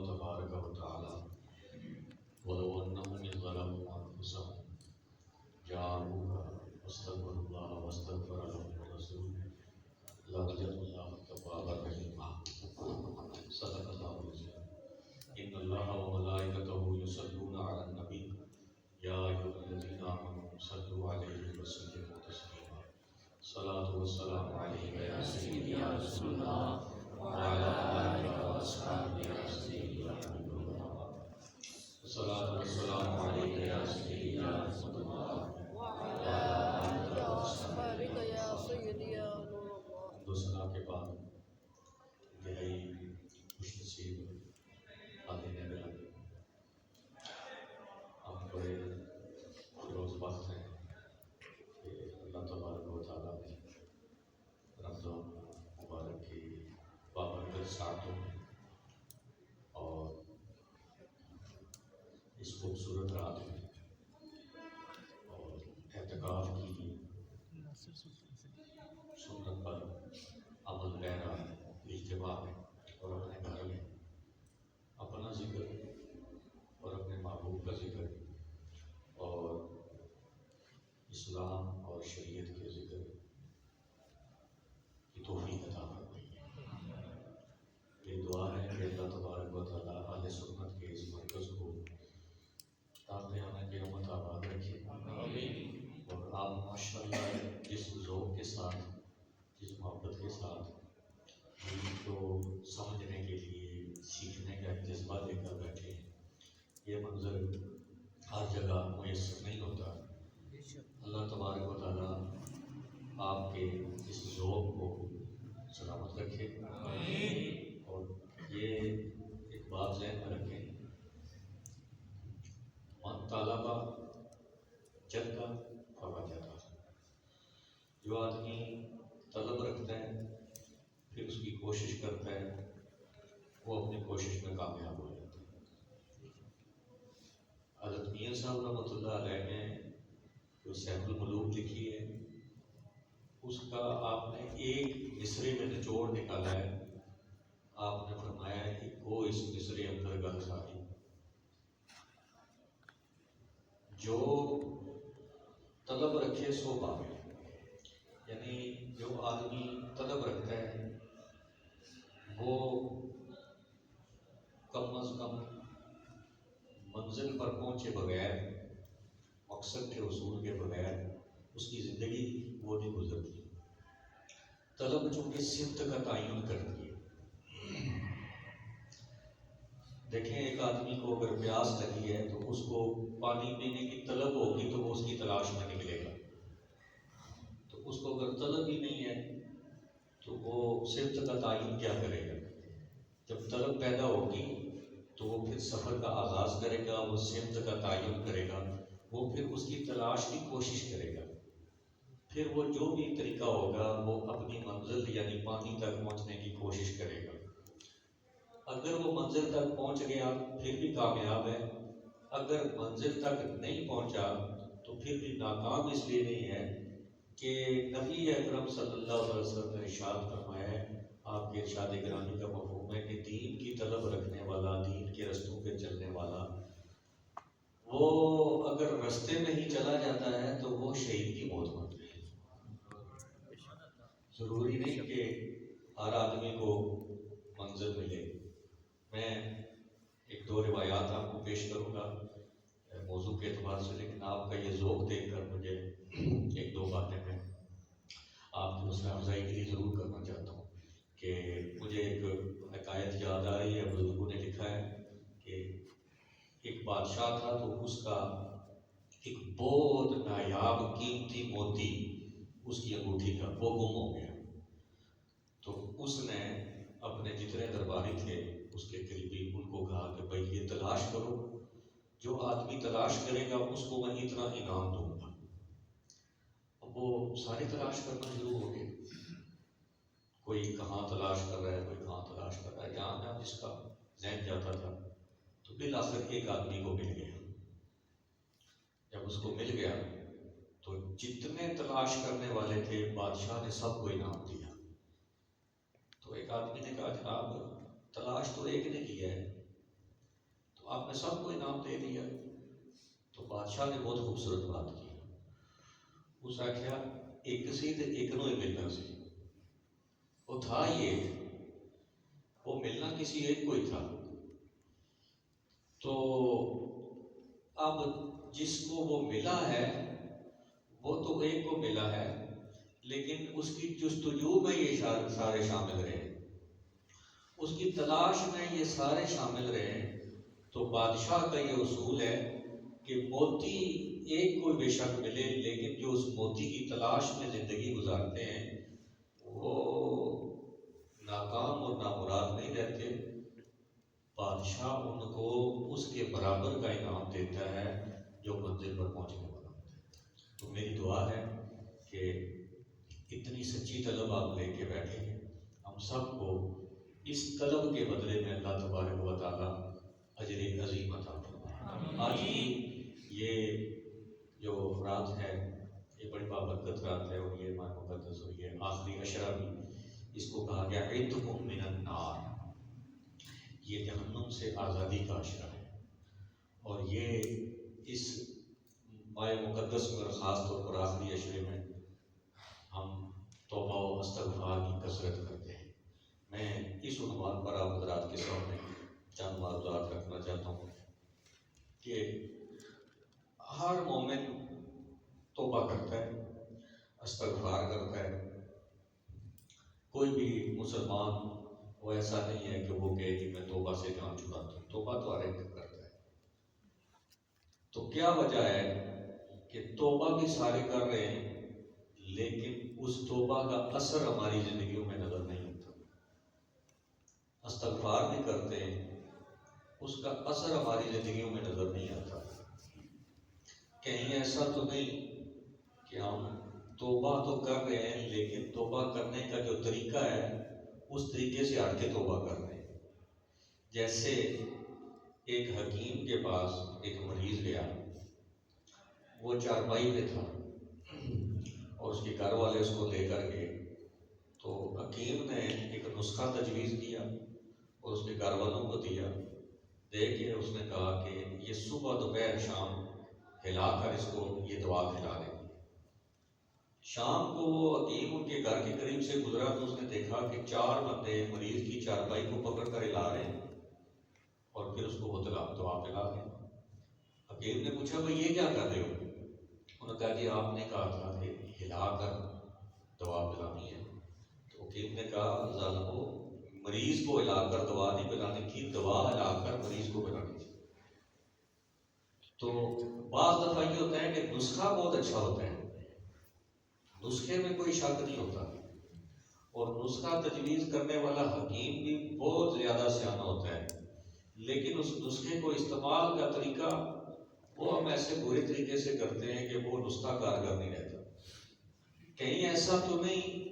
تبارک و تعالی ولو انهم اذ ظلموا انفسهم جاءوك واستغفروا الله واستغفر لهم الرسول لوجدوا الله توابا رحيما صدق الله العظيم ان الله وملائكته يصلون على النبي يا ايها الذين امنوا صلوا عليه وسلموا تسليما صلاة والسلام عليك يا سيدي يا رسول الله وعلى آلك وأصحابك يا سيدي يا حبيب الله الصلاة والسلام عليك يا سيدي يا رسول الله وعلى آلك وأصحابك يا سيدي يا نور الله. دوسرا کے بعد انتہائی خوش نصیب آدمی ملا ہم بڑے روز وقت ہیں کہ اللہ تبارک و تعالیٰ نے رمضان مبارک کی بابرکت ساعتوں میں اور اس خوبصورت رات میں اور اعتکاف کی سنت پر عمل پیرا اجتماع میں اور اپنے گھر میں اپنا ذکر اور اپنے محبوب کا ذکر اور اسلام اور شریعت کے ذکر کی توفیق عطا فرمائے. یہ دعا ہے کہ اللہ تبارک و تعالیٰ اہل سنت کے اس مرکز کو قیامت کی قیامت آباد رکھے اور آپ ماشاءاللہ جس ذوق کے ساتھ جس محبت کے ساتھ دین کو سمجھنے کے لیے سیکھنے کا جذبہ لے کر بیٹھے ہیں. یہ منظر ہر جگہ میسر نہیں ہوتا. اللہ تبارک و تعالیٰ آپ کے اس ذوق کو سلامت رکھے اور یہ ایک بات ذہن میں رکھیں من طالبہ جدہ فوجدہ. جو آدمی طلب رکھتا ہے پھر اس کی کوشش کرتا ہے وہ اپنی کوشش میں کامیاب ہو جاتا ہے. حضرت میاں صاحب رحمۃ اللہ علیہ نے جو سیف الملوک لکھی ہے اس کا آپ نے ایک مصرے میں نچوڑ نکالا ہے. آپ نے فرمایا ہے کہ وہ اس مصرے اندر گل ساری جو طلب رکھے سو پاوے. یعنی جو آدمی طلب رکھتا ہے وہ کم از کم منزل پر پہنچے بغیر مقصد کے حصول کے بغیر اس کی زندگی وہ نہیں گزرتی. طلب چونکہ سمت کا تعین کرتی ہے. دیکھیں ایک آدمی کو اگر پیاس لگی ہے تو اس کو پانی پینے کی طلب ہوگی تو وہ اس کی تلاش میں نکلے گا. تو اس کو اگر طلب ہی نہیں ہے تو وہ سمت کا تعین کیا کرے گا؟ جب طلب پیدا ہوگی تو وہ پھر سفر کا آغاز کرے گا, وہ سمت کا تعین کرے گا, وہ پھر اس کی تلاش کی کوشش کرے گا. پھر وہ جو بھی طریقہ ہوگا وہ اپنی منزل یعنی پانی تک پہنچنے کی کوشش کرے گا. اگر وہ منزل تک پہنچ گیا پھر بھی کامیاب ہے, اگر منزل تک نہیں پہنچا تو پھر بھی ناکام اس لیے نہیں ہے کہ نبی اکرم صلی اللہ علیہ وسلم نے ارشاد فرمایا ہے. آپ کے ارشاد گرامی کا مفہوم ہے کہ دین کی طلب رکھنے والا, دین کے رستوں پہ چلنے والا, وہ اگر رستے میں ہی چلا جاتا ہے تو وہ شہید کی موت مرتا ہے. ضروری نہیں کہ ہر آدمی کو منزل ملے. میں ایک دو روایات آپ کو پیش کروں گا موضوع کے اعتبار سے, لیکن آپ کا یہ ذوق دیکھ کر مجھے ایک دو باتیں میں آپ کی حوصلہ افزائی کے لیے ضرور کرنا چاہتا ہوں. کہ مجھے ایک حکایت یاد آئی ہے, بزرگوں نے لکھا ہے کہ ایک بادشاہ تھا تو اس کا ایک بہت نایاب قیمتی موتی اس کی انگوٹھی کا وہ گم ہو گیا. تو اس نے اپنے جتنے درباری تھے اس کے قریبی ان کو کہا کہ بھائی یہ تلاش کرو, جو آدمی تلاش کرے گا اس کو میں اتنا انعام دوں گا. اب وہ سارے تلاش کرنا شروع ہو گئے. کوئی کہاں تلاش کر رہا ہے, کوئی کہاں تلاش کر رہا ہے, جہاں جہاں جس کا ذہن جاتا تھا. تو بالآخر ایک آدمی کو مل گیا. جب اس کو مل گیا تو جتنے تلاش کرنے والے تھے بادشاہ نے سب کو انعام دیا. تو ایک آدمی نے کہا جناب تلاش تو ایک نے کیا ہے تو آپ نے سب کو انعام دے دیا. تو بادشاہ نے بہت خوبصورت بات کی. اس آخیا ایک سی تے ایک نو ہی ملنا سی. وہ تھا یہ وہ ملنا کسی ایک کو ہی تھا. تو اب جس کو وہ ملا ہے وہ تو ایک کو ملا ہے، لیکن اس کی جستجو میں یہ سارے شامل رہے، اس کی تلاش میں یہ سارے شامل رہے. تو بادشاہ کا یہ اصول ہے کہ موتی ایک کو بے شک ملے، لیکن جو اس موتی کی تلاش میں زندگی گزارتے ہیں وہ ناکام اور نامراد نہیں رہتے. بادشاہ ان کو اس کے برابر کا انعام دیتا ہے جو منزل پر پہنچنے والا ہوتا ہے. تو میری دعا ہے کہ اتنی سچی طلب آپ لے کے بیٹھے ہیں، ہم سب کو اس طلب کے بدلے میں اللہ تبارک و تعالیٰ اجر عظیم عطا فرمائے. آج کی یہ جو رات ہے یہ بڑی بابرکت رات ہے، اور یہ ماہ مقدس اور یہ آخری عشرہ بھی اس کو کہا گیا عتق من النار، یہ جہنم سے آزادی کا عشرہ ہے. اور یہ اس ماہ مقدس میں اور خاص طور پر آخری عشرے میں ہم توبہ و استغفار کی کثرت کرتے ہیں. میں اس عنوان پر آپ حضرات کے سامنے چند معروضات رکھنا چاہتا ہوں کہ ہر مومن توبہ کرتا ہے، استغفار کرتا ہے. کوئی بھی مسلمان وہ ایسا نہیں ہے کہ وہ کہے کہ میں توبہ سے جان چھڑاتا ہوں. توبہ تو ہر ایک کرتا ہے. تو کیا وجہ ہے کہ توبہ بھی سارے کر رہے ہیں لیکن اس توبہ کا اثر ہماری زندگیوں میں نظر نہیں ہوتا. استغفار بھی کرتے ہیں، اس کا اثر ہماری زندگیوں میں نظر نہیں آتا. کہیں ایسا تو نہیں کہ ہم توبہ تو کر رہے ہیں لیکن توبہ کرنے کا جو طریقہ ہے اس طریقے سے ہٹ کے توبہ کر رہے ہیں. جیسے ایک حکیم کے پاس ایک مریض گیا، وہ چارپائی پہ تھا اور اس کے گھر والے اس کو لے کر گئے. تو حکیم نے ایک نسخہ تجویز کیا اور اس کے گھر والوں کو دیا. دے کے اس نے کہا کہ یہ صبح دوپہر شام ہلا کر اس کو یہ دوا کھلا دیں. شام کو وہ حکیم ان کے گھر کے قریب سے گزرا تو اس نے دیکھا کہ 4 بندے مریض کی چارپائی کو پکڑ کر ہلا رہے ہیں اور پھر اس کو وہ دوا پلا رہے ہیں. حکیم نے پوچھا بھائی یہ کیا کر رہے ہو؟ انہوں نے کہا کہ آپ نے کہا تھا کہ ہلا کر دوا پلانی ہے. تو حکیم نے کہا ظالمو، مریض کو ہلا کر دوا نہیں پلانی تھی، دوا ہلا کر مریض کو پلانی تھی. تو بعض دفعہ یہ ہوتا ہے کہ نسخہ بہت اچھا ہوتا ہے، نسخے میں کوئی شک نہیں ہوتا، اور نسخہ تجویز کرنے والا حکیم بھی بہت زیادہ سیانہ ہوتا ہے، لیکن اس نسخے کو استعمال کا طریقہ وہ ہم ایسے برے طریقے سے کرتے ہیں کہ وہ نسخہ کارگر نہیں رہتا. کہیں ایسا تو نہیں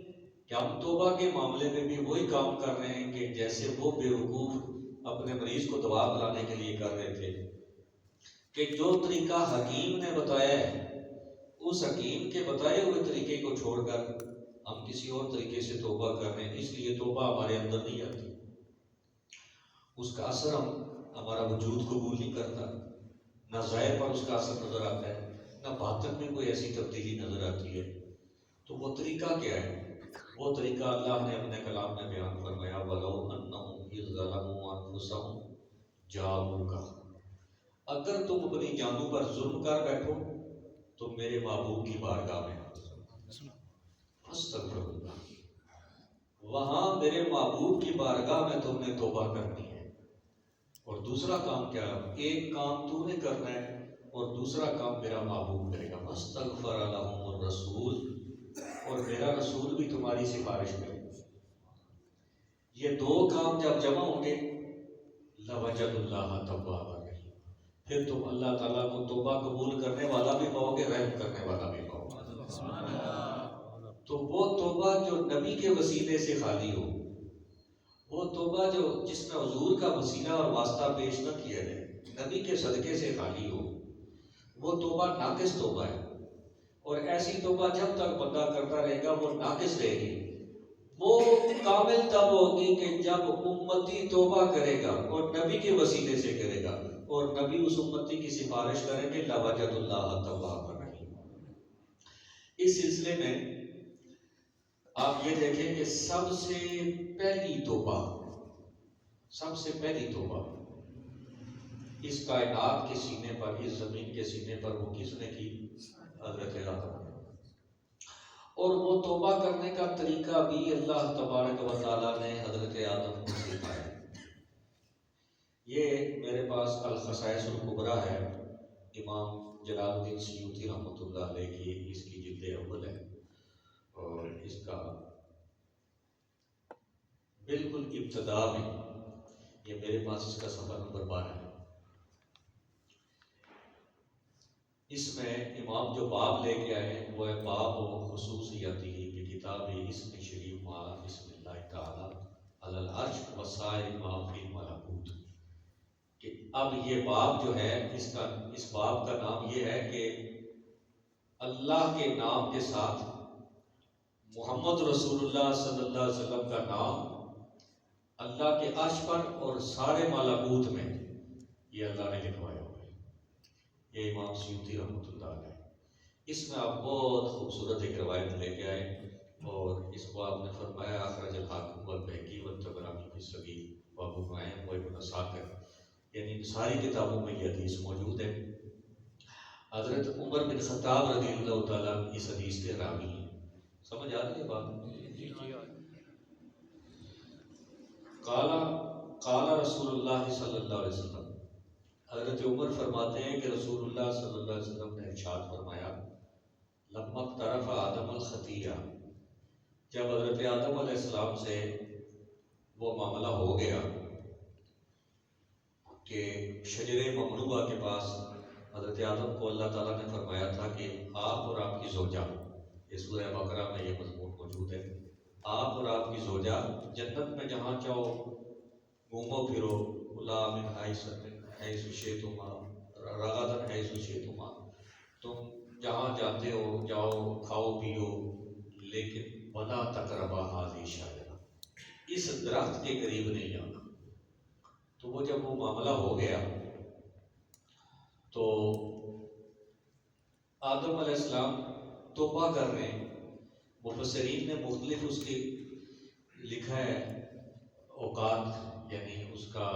کہ ہم توبہ کے معاملے میں بھی وہی کام کر رہے ہیں کہ جیسے وہ بے وقوف اپنے مریض کو دوا پلانے کے لیے کر رہے تھے، کہ جو طریقہ حکیم نے بتایا ہے اس حکیم کے بتائے ہوئے طریقے کو چھوڑ کر ہم کسی اور طریقے سے توبہ کر رہے ہیں. اس لیے توبہ ہمارے اندر نہیں آتی، اس کا اثر ہمارا وجود قبول نہیں کرتا، نہ ظاہر پر اس کا اثر نظر آتا ہے، نہ باطن میں کوئی ایسی تبدیلی نظر آتی ہے. تو وہ طریقہ کیا ہے؟ وہ طریقہ اللہ نے اپنے کلام میں بیان فرمایا وَلَوْ أَنَّهُمْ إِذْ ظَلَمُوا أَنفُسَهُمْ جَاءُوكَ، اگر تم اپنی جانوں پر ظلم کر بیٹھو تو میرے محبوب کی بارگاہ میں استغفر اللہ، وہاں میرے محبوب کی بارگاہ میں تم نے توبہ کرنی ہے. اور دوسرا کام کیا؟ ایک کام تو نے کرنا ہے اور دوسرا کام میرا محبوب کرے گا. استغفر لهم الرسول، اور میرا رسول بھی تمہاری سفارش کرے گا. یہ 2 کام جب جمع ہوں گے لوجد اللہ توابا رحیم، پھر تم اللہ تعالیٰ کو توبہ قبول کرنے والا بھی پاؤ گے، رحم کرنے والا بھی پاؤ گے. تو وہ توبہ جو نبی کے وسیلے سے خالی ہو، وہ توبہ جو جس میں حضور کا وسیلہ اور واسطہ پیش نہ کیا جائے، نبی کے صدقے سے خالی ہو، وہ توبہ ناقص توبہ ہے. اور ایسی توبہ جب تک بندہ کرتا رہے گا وہ ناقص رہے گی. وہ کامل تب ہوگی کہ جب امتی توبہ کرے گا اور نبی کے وسیلے سے کرے گا. اور نبی اس امتی کی سفارش کریں گے لوجد اللہ توابا رحیم۔ اس سلسلے میں آپ یہ دیکھیں کہ سب سے پہلی توبہ اس کائنات کے سینے پر، اس زمین کے سینے پر وہ کس نے کی؟ حضرت آدم نے۔ اور وہ توبہ کرنے کا طریقہ بھی اللہ تبارک و تعالیٰ نے حضرت آدم کو سکھایا۔ یہ میرے پاس الخصائص الکبریٰ ہے، امام جلال الدین سیوطی رحمۃ اللہ علیہ کی اس کی جلد اول ہے، اور اس کا بالکل ابتدا میں یہ میرے پاس اس کا صفحہ نمبر 12 ہے۔ اس میں امام جو باب لے کے آئے ہیں وہ ہے باب و خصوصیتی کی کتاب اسم شریف ما بسم اللہ تعالی علی العرش وسائر ما فی الملکوت، کہ اب یہ باب جو ہے اس باب کا نام یہ ہے کہ اللہ کے نام کے ساتھ محمد رسول اللہ صلی اللہ علیہ وسلم کا نام اللہ کے عرش پر اور سارے ملکوت میں یہ اللہ نے لکھوایا ہوا ہے۔ یہ امام سیوطی رحمۃ اللہ علیہ، اس میں آپ بہت خوبصورت ایک روایت لے کے آئے، اور اس کو آپ نے فرمایا اخرج الحاکم والبیہقی والطبرانی فی الصغیر وابو نعیم وابن عساکر، یعنی ساری کتابوں میں یہ حدیث موجود ہے۔ حضرت عمر بن خطاب رضی اللہ تعالیٰ اس حدیث کے راوی ہیں۔ سمجھ آ رہی ہے بات؟ قال رسول اللہ صلی اللہ علیہ وسلم، حضرت عمر فرماتے ہیں کہ رسول اللہ صلی اللہ علیہ وسلم نے ارشاد فرمایا لما اقترف آدم الخطیہ، جب حضرت آدم علیہ السلام سے وہ معاملہ ہو گیا کہ شجر ممنوعہ کے پاس حضرت آدم کو اللہ تعالیٰ نے فرمایا تھا کہ آپ اور آپ کی زوجہ، یہ سورہ بقرہ میں یہ مضمون موجود ہے، آپ اور آپ کی زوجہ جنت میں جہاں چاہو گھومو پھرو، کلا من حیث شئتما رغدن حیث شئتما، تم جہاں جاتے ہو جاؤ کھاؤ پیو، لیکن ولا تقربا ھذہ الشجرہ، اس درخت کے قریب نہیں آنا۔ تو وہ جب وہ معاملہ ہو گیا تو آدم علیہ السلام توبہ کر رہے ہیں۔ مفسرین نے مختلف اس کی لکھا ہے اوقات، یعنی اس کا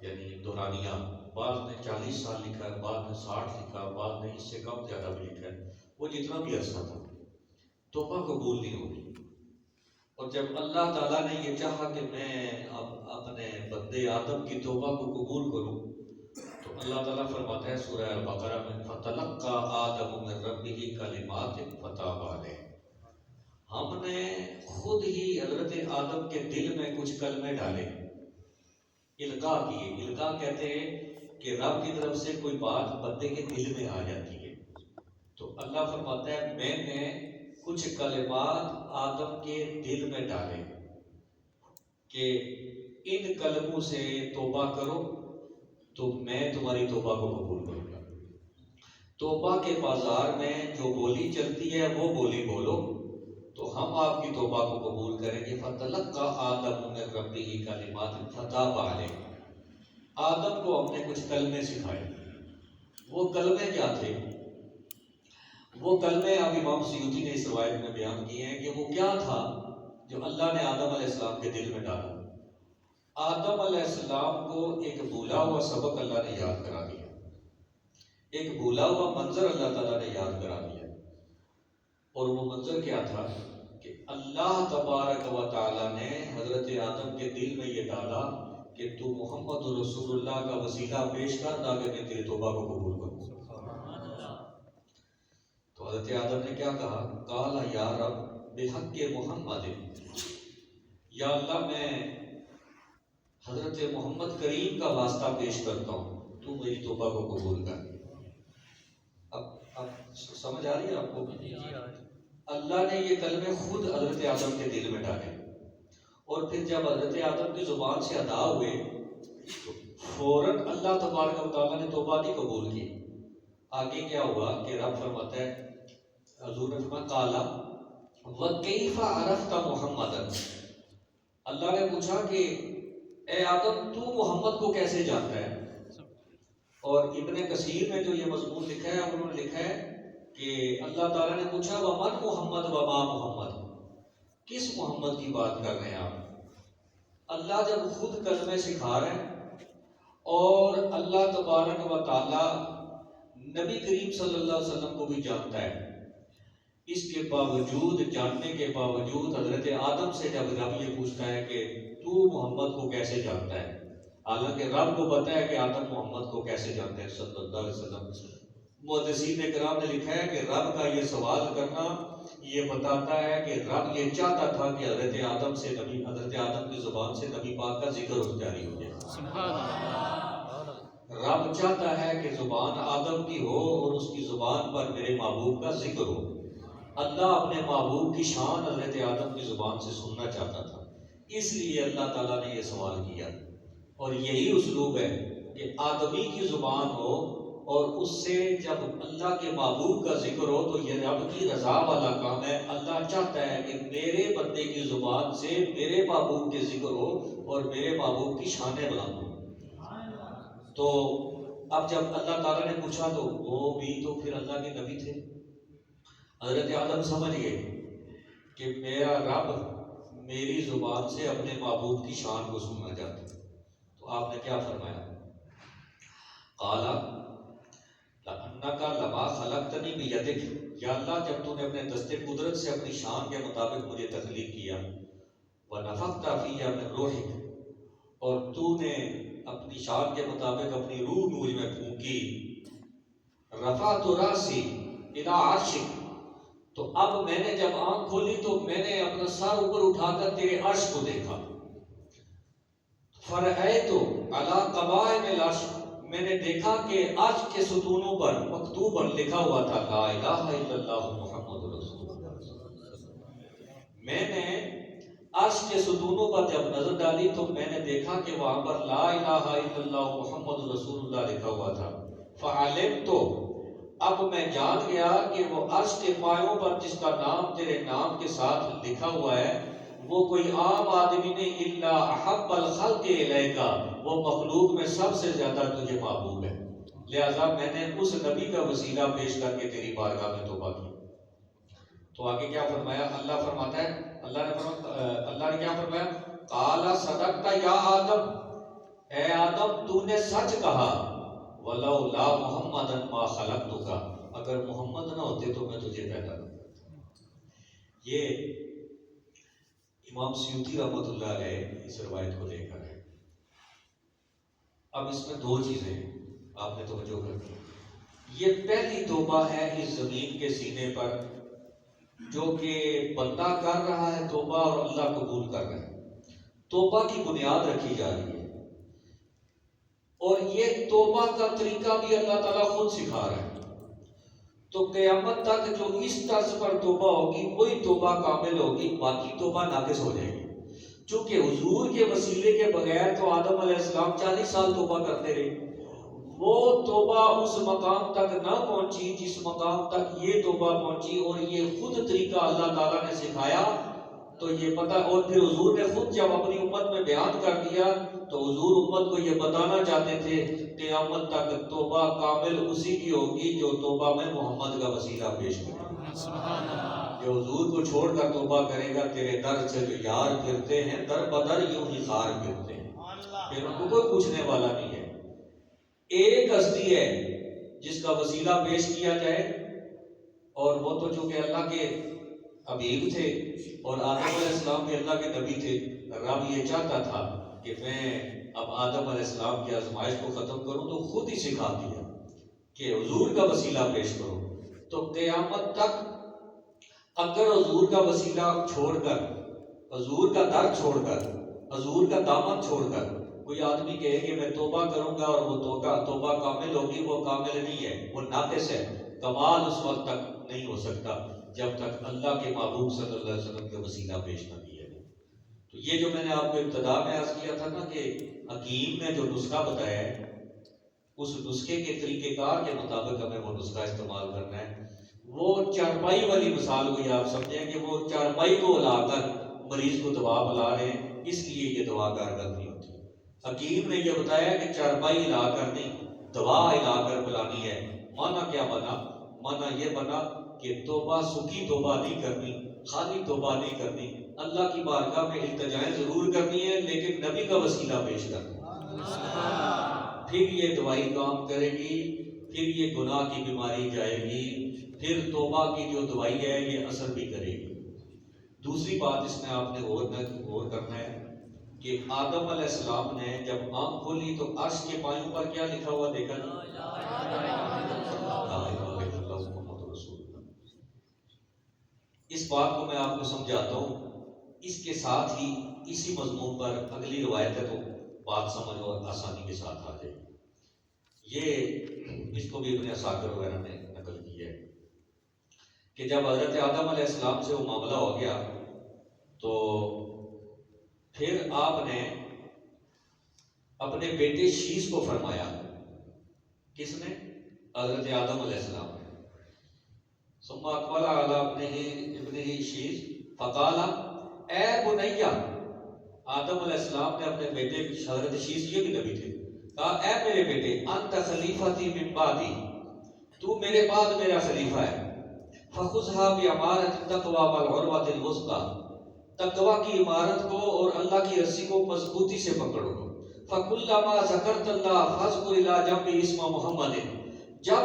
یعنی دورانیہ، بعض نے 40 سال لکھا ہے، بعض نے 60 لکھا، بعض نے اس سے کم زیادہ بھی لکھا ہے۔ وہ جتنا بھی عرصہ تھا توبہ قبول نہیں ہوگی، اور جب اللہ تعالیٰ نے یہ چاہا کہ میں اب اپنے بندے آدم کی توبہ کو قبول کروں، تو اللہ تعالیٰ فرماتا ہے سورہ البقرہ میں فَتَلَقَّى آدَمُ مِن رَبِّهِ كَلِمَاتٍ فَتَابَ عَلَيْهِ، ہم نے خود ہی حضرت آدم کے دل میں کچھ کلمے ڈالے، القاء کیے۔ القاء کہتے ہیں کہ رب کی طرف سے کوئی بات بندے کے دل میں آ جاتی ہے، تو اللہ فرماتا ہے میں نے کچھ کلمات آدم کے دل میں ڈالے کہ ان کلموں سے توبہ کرو تو میں تمہاری توبہ کو قبول کروں گا۔ توبہ کے بازار میں جو بولی چلتی ہے وہ بولی بولو تو ہم آپ کی توبہ کو قبول کریں گے۔ فَتَلَقَّى آدَمُ مِن رَبِّهِ كَلِمَاتٍ فَتَابَ عَلَيْهِ، آدم کو ہم نے کچھ کلمے سکھائے۔ وہ کلمے کیا تھے؟ وہ کلمے اب امام سیوطی نے اس روایت میں بیان کیے ہیں کہ وہ کیا تھا جو اللہ نے آدم علیہ السلام کے دل میں ڈالا۔ آدم علیہ السلام کو ایک بھولا ہوا سبق اللہ نے یاد کرا دیا، ایک بھولا ہوا منظر اللہ تعالیٰ نے یاد کرا دیا، اور وہ منظر کیا تھا کہ اللہ تبارک و تعالیٰ نے حضرت آدم کے دل میں یہ ڈالا کہ تو محمد رسول اللہ کا وسیلہ پیش کر تاکہ میں تیری توبہ کو قبول کروں۔ تو حضرت آدم نے کیا کہا؟ قال یا رب بحق محمد، یا اللہ میں حضرت محمد کریم کا واسطہ پیش کرتا ہوں، تو میری توبہ کو قبول کر۔ اب سمجھ آ رہی ہے آپ کو؟ اللہ نے یہ کلمے خود حضرت آدم کے دل میں ڈالے، اور پھر جب حضرت آدم کی زبان سے ادا ہوئے تو فوراً اللہ تبارک و تعالیٰ نے توبہ نہیں قبول کی۔ آگے کیا ہوا کہ رب فرماتا ہے، حضور نے فرمایا قالا وَكَيْفَ عَرَفْتَ مُحَمَّدًا، اللہ نے پوچھا کہ اے آدم تو محمد کو کیسے جانتا ہے؟ اور ابن کثیر نے جو یہ مضمون لکھا ہے انہوں نے لکھا ہے کہ اللہ تعالیٰ نے پوچھا ومن محمد وما محمد، کس محمد کی بات کر رہے ہیں آپ؟ اللہ جب خود کلمے سکھا رہے ہیں اور اللہ تبارک و تعالیٰ نبی کریم صلی اللہ علیہ وسلم کو بھی جانتا ہے، اس کے باوجود، جاننے کے باوجود حضرت آدم سے جب رب یہ پوچھتا ہے کہ تو محمد کو کیسے جانتا ہے، حالانکہ رب کو پتا ہے کہ آدم محمد کو کیسے جانتے ہیں صلی اللہ علیہ وسلم۔ محدثین کرام نے لکھا ہے کہ رب کا یہ سوال کرنا یہ بتاتا ہے کہ رب یہ چاہتا تھا کہ حضرت آدم کی زبان سے نبی پاک کا ذکر جاری ہو جائے۔ سبحان اللہ۔ رب چاہتا ہے کہ زبان آدم کی ہو اور اس کی زبان پر میرے محبوب کا ذکر ہو۔ اللہ اپنے محبوب کی شان حضرت آدم کی زبان سے سننا چاہتا تھا، اس لیے اللہ تعالیٰ نے یہ سوال کیا۔ اور یہی اسلوب ہے کہ آدمی کی زبان ہو اور اس سے جب اللہ کے محبوب کا ذکر ہو تو یہ رب کی رضا والا کام ہے۔ اللہ چاہتا ہے کہ میرے بندے کی زبان سے میرے محبوب کے ذکر ہو اور میرے محبوب کی شانیں بلند ہو۔ تو اب جب اللہ تعالیٰ نے پوچھا تو وہ بھی تو پھر اللہ کے نبی تھے۔ حضرت آدم سمجھ گئے کہ میرا رب میری زبان سے اپنے محبوب کی شان کو سننا چاہتا ہے۔ تو آپ نے کیا فرمایا؟ قال لأنك لما خلقتني بيدك، یا اللہ جب تو نے اپنے دست قدرت سے اپنی شان کے مطابق مجھے تخلیق کیا، ونفخت فی من روحک، اور تو نے اپنی شان کے مطابق اپنی روح مجھ میں پھونکی، رفعت راسی الی عرشک، تو اب میں نے جب آنکھ کھولی تو میں نے اپنا سر اوپر اٹھا کر تیرے عرش کو دیکھا، فرأیت علی قوائم العرش، میں نے دیکھا کہ عرش کے ستونوں پر مکتوباً لکھا ہوا تھا لا الہ الا اللہ محمد رسول اللہ۔ میں نے عرش کے ستونوں پر جب نظر ڈالی تو میں نے دیکھا کہ وہاں پر لا الہ الا اللہ محمد رسول اللہ لکھا ہوا تھا۔ فعلمت، اب میں جان گیا کہ وہ عرش کے پایوں پر جس کا نام تیرے نام کے ساتھ لکھا ہوا ہے وہ کوئی عام آدمی نہیں، الا احب الخلق الیک، وہ مخلوق میں سب سے زیادہ تجھے محبوب ہے، لہذا میں نے اس نبی کا وسیلہ پیش کر کے تیری بارگاہ میں توبہ کی۔ تو آگے کیا فرمایا؟ اللہ فرماتا ہے، اللہ نے کیا فرمایا؟ قال صدقت یا آدم، اے آدم تو نے سچ کہا، ولولا محمدا ما خلقتک، اگر محمد نہ ہوتے تو میں تجھے پیدا نہ کرتا۔ یہ امام سیوطی رحمۃ اللہ علیہ اس روایت کو لے کر ہے۔ اب اس میں دو چیزیں آپ نے توجہ کر دی۔ یہ پہلی توبہ ہے اس زمین کے سینے پر جو کہ بندہ کر رہا ہے توبہ اور اللہ قبول کر رہا ہے، توبہ کی بنیاد رکھی جا رہی ہے، اور یہ توبہ کا طریقہ بھی اللہ تعالیٰ خود سکھا رہا ہے۔ تو قیامت تک جو اس طرز پر توبہ ہوگی وہی توبہ کامل ہوگی، باقی توبہ ناقص ہو جائے گی۔ چونکہ حضور کے وسیلے کے بغیر تو آدم علیہ السلام 40 سال توبہ کرتے رہے، وہ توبہ اس مقام تک نہ پہنچی جس مقام تک یہ توبہ پہنچی، اور یہ خود طریقہ اللہ تعالیٰ نے سکھایا۔ تو یہ پتہ، اور پھر حضور نے خود جب اپنی امت میں بیان کر دیا تو حضور امت کو یہ بتانا چاہتے تھے قیامت تک توبہ کامل اسی کی ہوگی جو توبہ میں محمد کا وسیلہ پیش کرے۔ جو حضور کو چھوڑ کر توبہ کرے گا، تیرے در سے جو یار پھرتے ہیں در بدر یوں ہی خار پھرتے ہیں، پھر ان کو کوئی پوچھنے والا نہیں ہے۔ ایک ہستی ہے جس کا وسیلہ پیش کیا جائے، اور وہ تو چونکہ اللہ کے حبیب تھے اور آدم علیہ السلام بھی اللہ کے نبی تھے، رب یہ چاہتا تھا کہ میں اب آدم علیہ السلام کی آزمائش کو ختم کروں تو خود ہی سکھا دیا کہ حضور کا وسیلہ پیش کرو۔ تو قیامت تک اگر حضور کا وسیلہ چھوڑ کر، حضور کا در چھوڑ کر، حضور کا دامن چھوڑ کر کوئی آدمی کہے کہ میں توبہ کروں گا اور وہ توبہ کامل ہوگی، وہ کامل نہیں ہے، وہ ناقص ہے۔ کمال اس وقت تک نہیں ہو سکتا جب تک اللہ کے محبوب صلی اللہ علیہ وسلم کا وسیلہ پیش نہ کیا جائے۔ تو یہ جو میں نے آپ کو ابتدا میں عرض کیا تھا نا کہ حکیم نے جو نسخہ بتایا ہے اس نسخے کے طریقہ کار کے مطابق ہمیں وہ نسخہ استعمال کرنا ہے۔ وہ چارپائی والی مثال ہوئی، آپ سمجھیں کہ وہ چارپائی کو ہلا کر مریض کو دوا پلا رہے ہیں، اس لیے یہ دوا کارگر نہیں ہوتی۔ حکیم نے یہ بتایا کہ چارپائی ہلا کر نہیں، دوا لا کر بلانی ہے۔ معنی کیا بنا؟ معنی یہ بنا کہ توبہ سکی توبہ نہیں کرنی، خالی توبہ نہیں کرنی، اللہ کی بارگاہ میں التجائیں ضرور کرنی ہے لیکن نبی کا وسیلہ پیش کرنا، پھر یہ دوائی کام کرے گی، پھر یہ گناہ کی بیماری جائے گی، پھر توبہ کی جو دوائی ہے یہ اثر بھی کرے گی۔ دوسری بات اس میں آپ نے غور کرنا ہے کہ آدم علیہ السلام نے جب آنکھ کھولی تو عرش کے پایوں پر کیا لکھا ہوا دیکھا؟ لا الہ الا اللہ محمد رسول اللہ۔ اس بات کو میں آپ کو سمجھاتا ہوں، اس کے ساتھ ہی اسی مضمون پر اگلی روایت ہے تو بات سمجھ اور آسانی کے ساتھ آ جائے گی۔ یہ اس کو بھی ابن عساکر وغیرہ نے نقل کی ہے کہ جب حضرت آدم علیہ السلام سے وہ معاملہ ہو گیا تو پھر آپ نے اپنے بیٹے شیش کو فرمایا۔ کس نے؟ حضرت آدم علیہ السلام نے۔ ثم اقبل علی ابنہ شیش فقال اے بنیا، آدم علیہ السلام نے اپنے بیٹے حضرت شیش، یہ بھی نبی تھے، کہا اے میرے بیٹے انت خلیفتی من بعدی، تو میرے بعد میرا خلیفہ ہے، فخذها بعمارۃ التقوی والعروۃ الوثقی، تقوی کی عمارت کو اور اللہ کی رسی کو مضبوطی سے پکڑو۔ فَكُلَّمَا ذَكَرْتَ اللَّهَ فَاذْكُرْ إِلَىٰ جَنبِ اسْمَ مُحَمَّدٍ، جب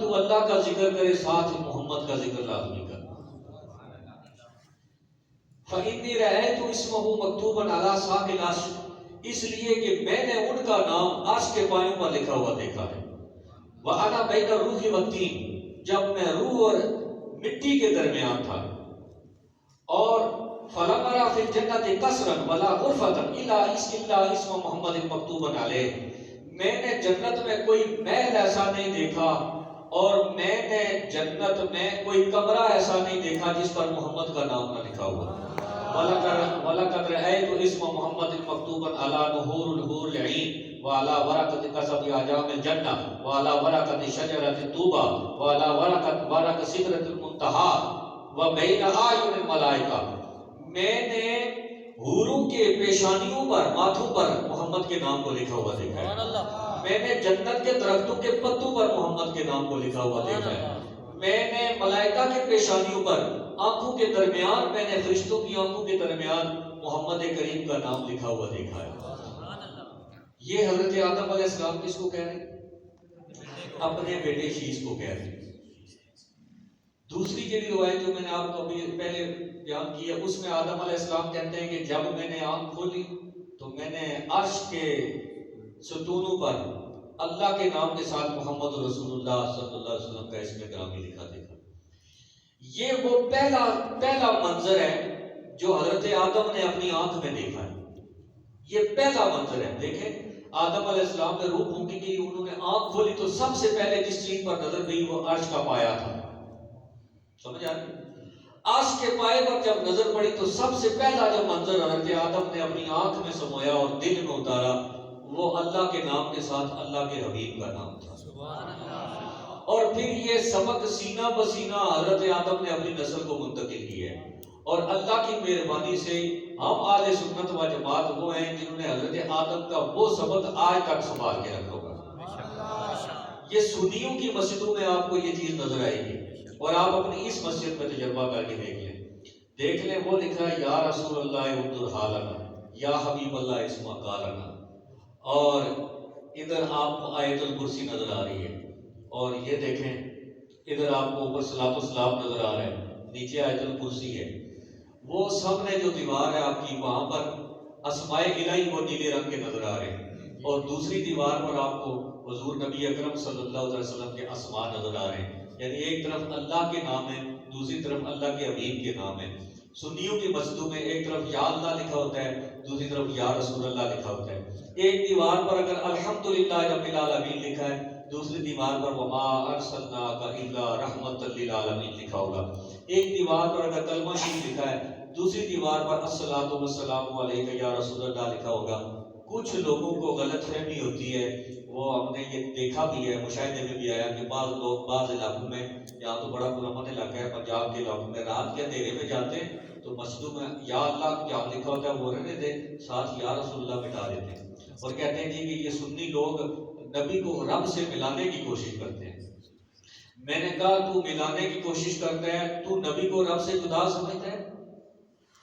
تو اللہ کا ذکر کرے ساتھ محمد کا ذکر لازمی کر۔ فَإِنِّي رَأَيْتُ اسْمَهُ مَكْتُوبًا عَلَىٰ سَاقِ الْعَرْشِ، اس لیے کہ میں نے ان کا نام عرش کے پایوں پر لکھا ہوا دیکھا ہے۔ وَأَنَا بَيْنَ الرُّوحِ وَالطِّينِ، جب میں روح اور مٹی کے درمیان تھا۔ اور فَلَمْ أَرَ فِي الْجَنَّةِ قَصْرًا وَلَا غُرْفَةً إِلَّا اسْمَ مُحَمَّدٍ مَكْتُوبًا عَلَيْهِ، میں نے جنت میں کوئی محل ایسا نہیں دیکھا اور میں نے جنت میں کوئی کمرہ ایسا نہیں دیکھا جس پر محمد کا نام نہ لکھا ہوا۔ وَلَقَدْ رَأَيْتُ اسْمَ مُحَمَّدٍ مَكْتُوبًا عَلَىٰ نُحُورِ الْحُورِ الْعِينِ وَعَلَىٰ وَرَقَةِ قَصَبِ أَعْجَامِ الْجَنَّةِ وَعَلَىٰ وَرَقَةِ شَجَرَةِ الطُّوبَى وَعَلَىٰ وَرَقَ سِدْرَةِ الْمُنتَهَىٰ وَبَيْنَ أَعْيُنِ الْمَلَائِكَةِ، میں نے حوروں کے پیشانیوں پر، ماتھوں پر محمد کے نام کو لکھا ہوا دیکھا ہے۔ میں نے جنت کے درختوں کے پتوں پر محمد کے نام کو لکھا ہوا دیکھا ہے۔ میں نے ملائکہ کے پیشانیوں پر، آنکھوں کے درمیان، میں نے فرشتوں کی آنکھوں کے درمیان محمد کریم کا نام لکھا ہوا دیکھا ہے۔ یہ حضرت آدم علیہ السلام کس کو کہہ رہے ہیں؟ اپنے بیٹے شیش کو کہہ رہے ہیں۔ دوسری جو روایت جو میں نے آپ کو ابھی پہلے بیان کی ہے، اس میں آدم علیہ السلام کہتے ہیں کہ جب میں نے آنکھ کھولی تو میں نے عرش کے ستونوں پر اللہ کے نام کے ساتھ محمد رسول اللہ صلی اللہ علیہ وسلم کا اسم گرامی لکھا دیکھا۔ یہ وہ پہلا منظر ہے جو حضرت آدم نے اپنی آنکھ میں دیکھا ہے۔ یہ پہلا منظر ہے۔ دیکھیں آدم علیہ السلام نے روح پھونکی کی، انہوں نے آنکھ کھولی تو سب سے پہلے جس چیز پر نظر گئی وہ عرش کا پایا تھا۔ سمجھ آ رہی؟ عرش کے پائے پر جب نظر پڑی تو سب سے پہلا جو منظر حضرت آدم نے اپنی آنکھ میں سمویا اور دل میں اتارا وہ اللہ کے نام کے ساتھ اللہ کے حبیب کا نام تھا۔ اور پھر یہ سبق سینہ بسینہ حضرت آدم نے اپنی نسل کو منتقل کی ہے، اور اللہ کی مہربانی سے ہم اہل سنت و جماعت وہ ہیں جنہوں نے حضرت آدم کا وہ سبق آج تک سنبھال کے رکھا ہوگا۔ یہ سنیوں کی مسجدوں میں آپ کو یہ چیز نظر آئے گی، اور آپ اپنی اس مسجد میں تجربہ کر کے دیکھ لیں وہ لکھا ہے یا رسول اللہ انظر حالنا، یا حبیب اللہ اسمع قالنا، اور ادھر آپ کو آیت الکرسی نظر آ رہی ہے، اور یہ دیکھیں ادھر آپ کو اوپر صلاۃ والسلام نظر آ رہا ہے، نیچے آیت الکرسی ہے۔ وہ سامنے جو دیوار ہے آپ کی وہاں پر اسماء الہی وہ نیلے رنگ کے نظر آ رہے ہیں، اور دوسری دیوار پر آپ کو حضور نبی اکرم صلی اللہ علیہ وسلم کے اسماء نظر آ رہے ہیں، یعنی ایک طرف اللہ کے نام ہے، دوسری طرف اللہ کے حبیب کے نام ہے۔ سنیوں کی مسجدوں میں ایک طرف یا اللہ لکھا ہوتا ہے، دوسری طرف یا رسول اللہ لکھا ہوتا ہے۔ ایک دیوار پر اگر الحمدللہ رب العالمین لکھا ہے، دوسری دیوار پر وما ارسلناک الا رحمۃ للعالمین لکھا ہوگا۔ ایک دیوار پر اگر کلمہ شریف لکھا ہے، دوسری دیوار پر الصلاۃ والسلام علیک یا رسول اللہ لکھا ہوگا۔ کچھ لوگوں کو غلط فہمی ہوتی ہے، وہ ہم نے یہ دیکھا بھی ہے، مشاہدے میں بھی آیا کہ بعض لوگ بعض علاقوں میں، یہاں تو بڑا پرامن علاقہ ہے پنجاب کے علاقوں میں، رات کے اندھیرے میں جاتے ہیں تو مسجدوں میں یا اللہ جہاں لکھا ہوتا ہے وہ رہنے دیں، ساتھ یا رسول اللہ مٹا دیتے ہیں، اور کہتے ہیں جی کہ یہ سنی لوگ نبی کو رب سے ملانے کی کوشش کرتے ہیں۔ میں نے کہا تو ملانے کی کوشش کرتا ہے، تو نبی کو رب سے جدا سمجھتا ہے؟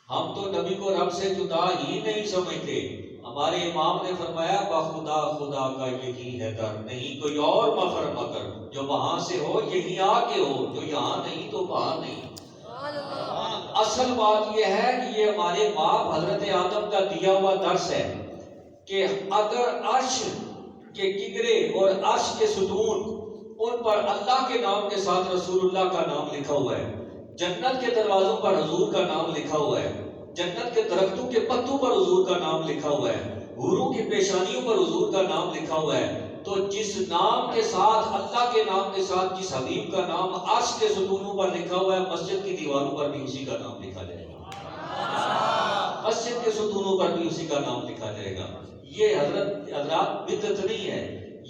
ہم تو نبی کو رب سے جدا ہی نہیں سمجھتے۔ ہمارے امام نے فرمایا بخدا خدا کا یہی ہے در، نہیں کوئی اور مفر مگر، جو وہاں سے ہو یہی آ کے ہو، جو یہاں نہیں تو وہاں نہیں۔ اصل بات یہ ہے کہ یہ ہمارے باپ حضرت آدم کا دیا ہوا درس ہے کہ اگر عرش کے کنگرے اور عرش کے ستون ان پر اللہ کے نام کے ساتھ رسول اللہ کا نام لکھا ہوا ہے، جنت کے دروازوں پر حضور کا نام لکھا ہوا ہے، جنت کے درختوں کے پتوں پر حضور کا نام لکھا ہوا ہے، حوروں کی پیشانیوں پر حضور کا نام لکھا ہوا ہے، تو جس نام کے ساتھ اللہ کے نام کے ساتھ جس حبیب کا نام عرش کے ستونوں پر لکھا ہوا ہے، مسجد کی دیواروں پر بھی اسی کا نام لکھا جائے گا، مسجد کے ستونوں پر بھی اسی کا نام لکھا جائے گا۔ یہ حضرات بدعت نہیں ہے،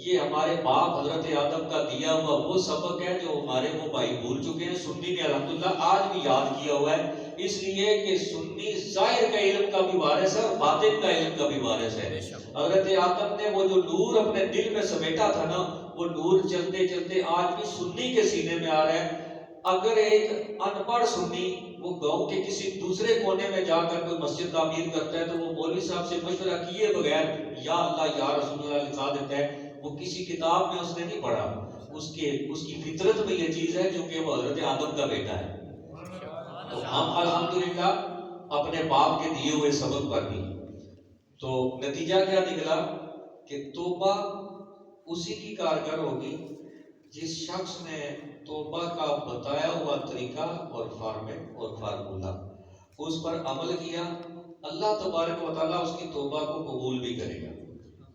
یہ ہمارے باپ حضرت آدم کا دیا ہوا وہ سبق ہے جو ہمارے وہ بھائی بھول چکے ہیں۔ سنی نے الحمدللہ آج بھی یاد کیا ہوا ہے، اس لیے کہ سنی ظاہر کا علم کا بھی وارث ہے اور باطن کا علم کا بھی وارث ہے۔ حضرت آدم نے وہ جو نور اپنے دل میں سمیٹا تھا نا، وہ نور چلتے چلتے آج بھی سنی کے سینے میں آ رہا ہے۔ اگر ایک ان پڑھ سنی وہ گاؤں کے کسی دوسرے کونے میں جا کر کوئی مسجد تعمیر کرتا ہے تو وہ مولوی صاحب سے مشورہ کیے بغیر یا اللہ یا رسول اللہ لکھا دیتا ہے، وہ کسی کتاب میں اس نے نہیں پڑھا، اس کی فطرت میں یہ چیز ہے کیونکہ وہ حضرت آدم کا بیٹا ہے۔ تو ہم الحمدللہ اپنے باپ کے دیے ہوئے سبق پر بھی، تو نتیجہ کیا نکلا کہ توبہ اسی کی کارگر ہوگی جس شخص نے توبہ کا بتایا ہوا طریقہ اور فارمیٹ اور فارمولہ اس پر عمل کیا، اللہ تبارک و تعالیٰ اس کی توبہ کو قبول بھی کرے گا۔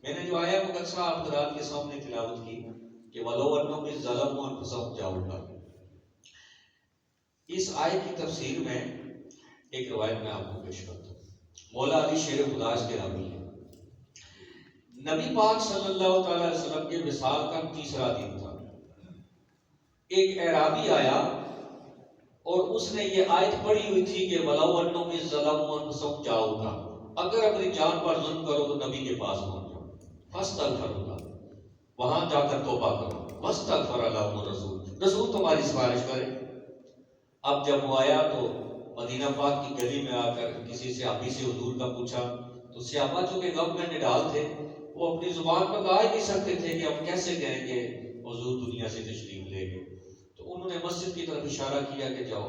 میں نے جو آیا مقدسہ آپ حضرات کے سامنے تلاوت کی کہ وَلَوْ أَنَّهُمْ إِذْ ظَلَمُوا أَنفُسَهُمْ جاؤں، اس آیت کی تفسیر میں ایک روایت میں آپ کو پیش کرتا ہوں۔ مولا علی شیر خدا کے راوی ہے۔ نبی پاک صلی اللہ تعالی علیہ وسلم کے وصال کا تیسرا دن تھا، ایک اعرابی آیا اور اس نے یہ آیت پڑھی ہوئی تھی کہ وَلَوْ أَنَّهُمْ إِذْ ظَلَمُوا أَنفُسَهُمْ جاؤں، اگر اپنی جان پر ظلم کرو تو نبی کے پاس پہنچ جاؤ، فَاسْتَغْفِرُوا اللَّهَ، وہاں جا کر توبہ کرو، وَاسْتَغْفَرَ لَهُمُ الرَّسُولُ، رسول تمہاری سفارش کرے۔ اب جب وہ آیا تو مدینہ پاک کی گلی میں آ کر کسی صحابی سے حضور کا پوچھا، تو صحابہ چونکہ غم میں نڈال تھے، وہ اپنی زبان پر لا ہی نہیں سکتے تھے کہ ہم کیسے کہیں گے حضور دنیا سے تشریف لے گئے، تو انہوں نے مسجد کی طرف اشارہ کیا کہ جاؤ۔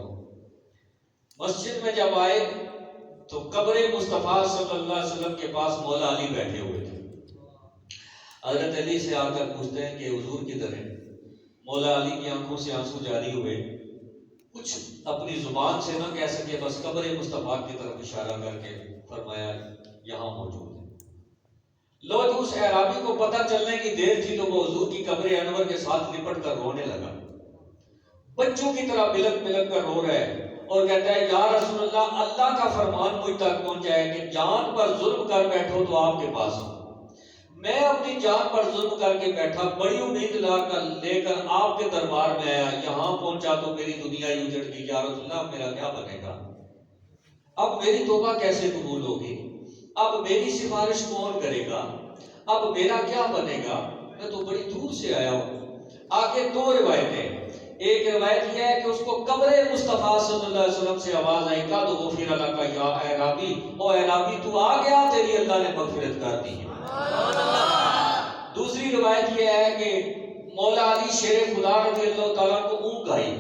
مسجد میں جب آئے تو قبر مصطفیٰ صلی اللہ علیہ وسلم کے پاس مولا علی بیٹھے ہوئے تھے۔ حضرت علی سے آ کر پوچھتے ہیں کہ حضور کدھر ہیں؟ مولا علی کی آنکھوں سے آنسو جاری ہوئے، کچھ اپنی زبان سے نہ کہہ سکے، بس قبر مصطفیٰ کی طرف اشارہ کر کے فرمایا یہاں موجود ہے۔ لو جو اس اعرابی کو پتہ چلنے کی دیر تھی تو وہ حضور کی قبر انور کے ساتھ لپٹ کر رونے لگا، بچوں کی طرح بلک بلک کر رو رہا ہے اور کہتا ہے یا رسول اللہ، اللہ کا فرمان مجھ تک پہنچا ہے کہ جان پر ظلم کر بیٹھو تو آپ کے پاس ہوں، میں اپنی جان پر ظلم کر کے بیٹھا، بڑی امید لے کر آپ کے دربار میں آیا، یہاں پہنچا تو میری دنیا ہی اجڑ گئی، یا رسول اللہ میرا کیا بنے گا؟ اب میری توبہ کیسے قبول ہوگی؟ اب میری سفارش کون کرے گا؟ اب میرا کیا بنے گا؟ میں تو بڑی دور سے آیا ہوں۔ آگے دو روایتیں، ایک روایت یہ ہے کہ اس کو قبر مصطفیٰ صلی اللہ علیہ وسلم سے آواز آئی کا تو غفر لک یا اعرابی، او اعرابی تو آ گیا، تیری اللہ نے مغفرت کر دی ہے۔ دوسری روایت یہ ہے کہ مولا علی شیر خدا رضی اللہ تعالیٰ کو اونگ آئی،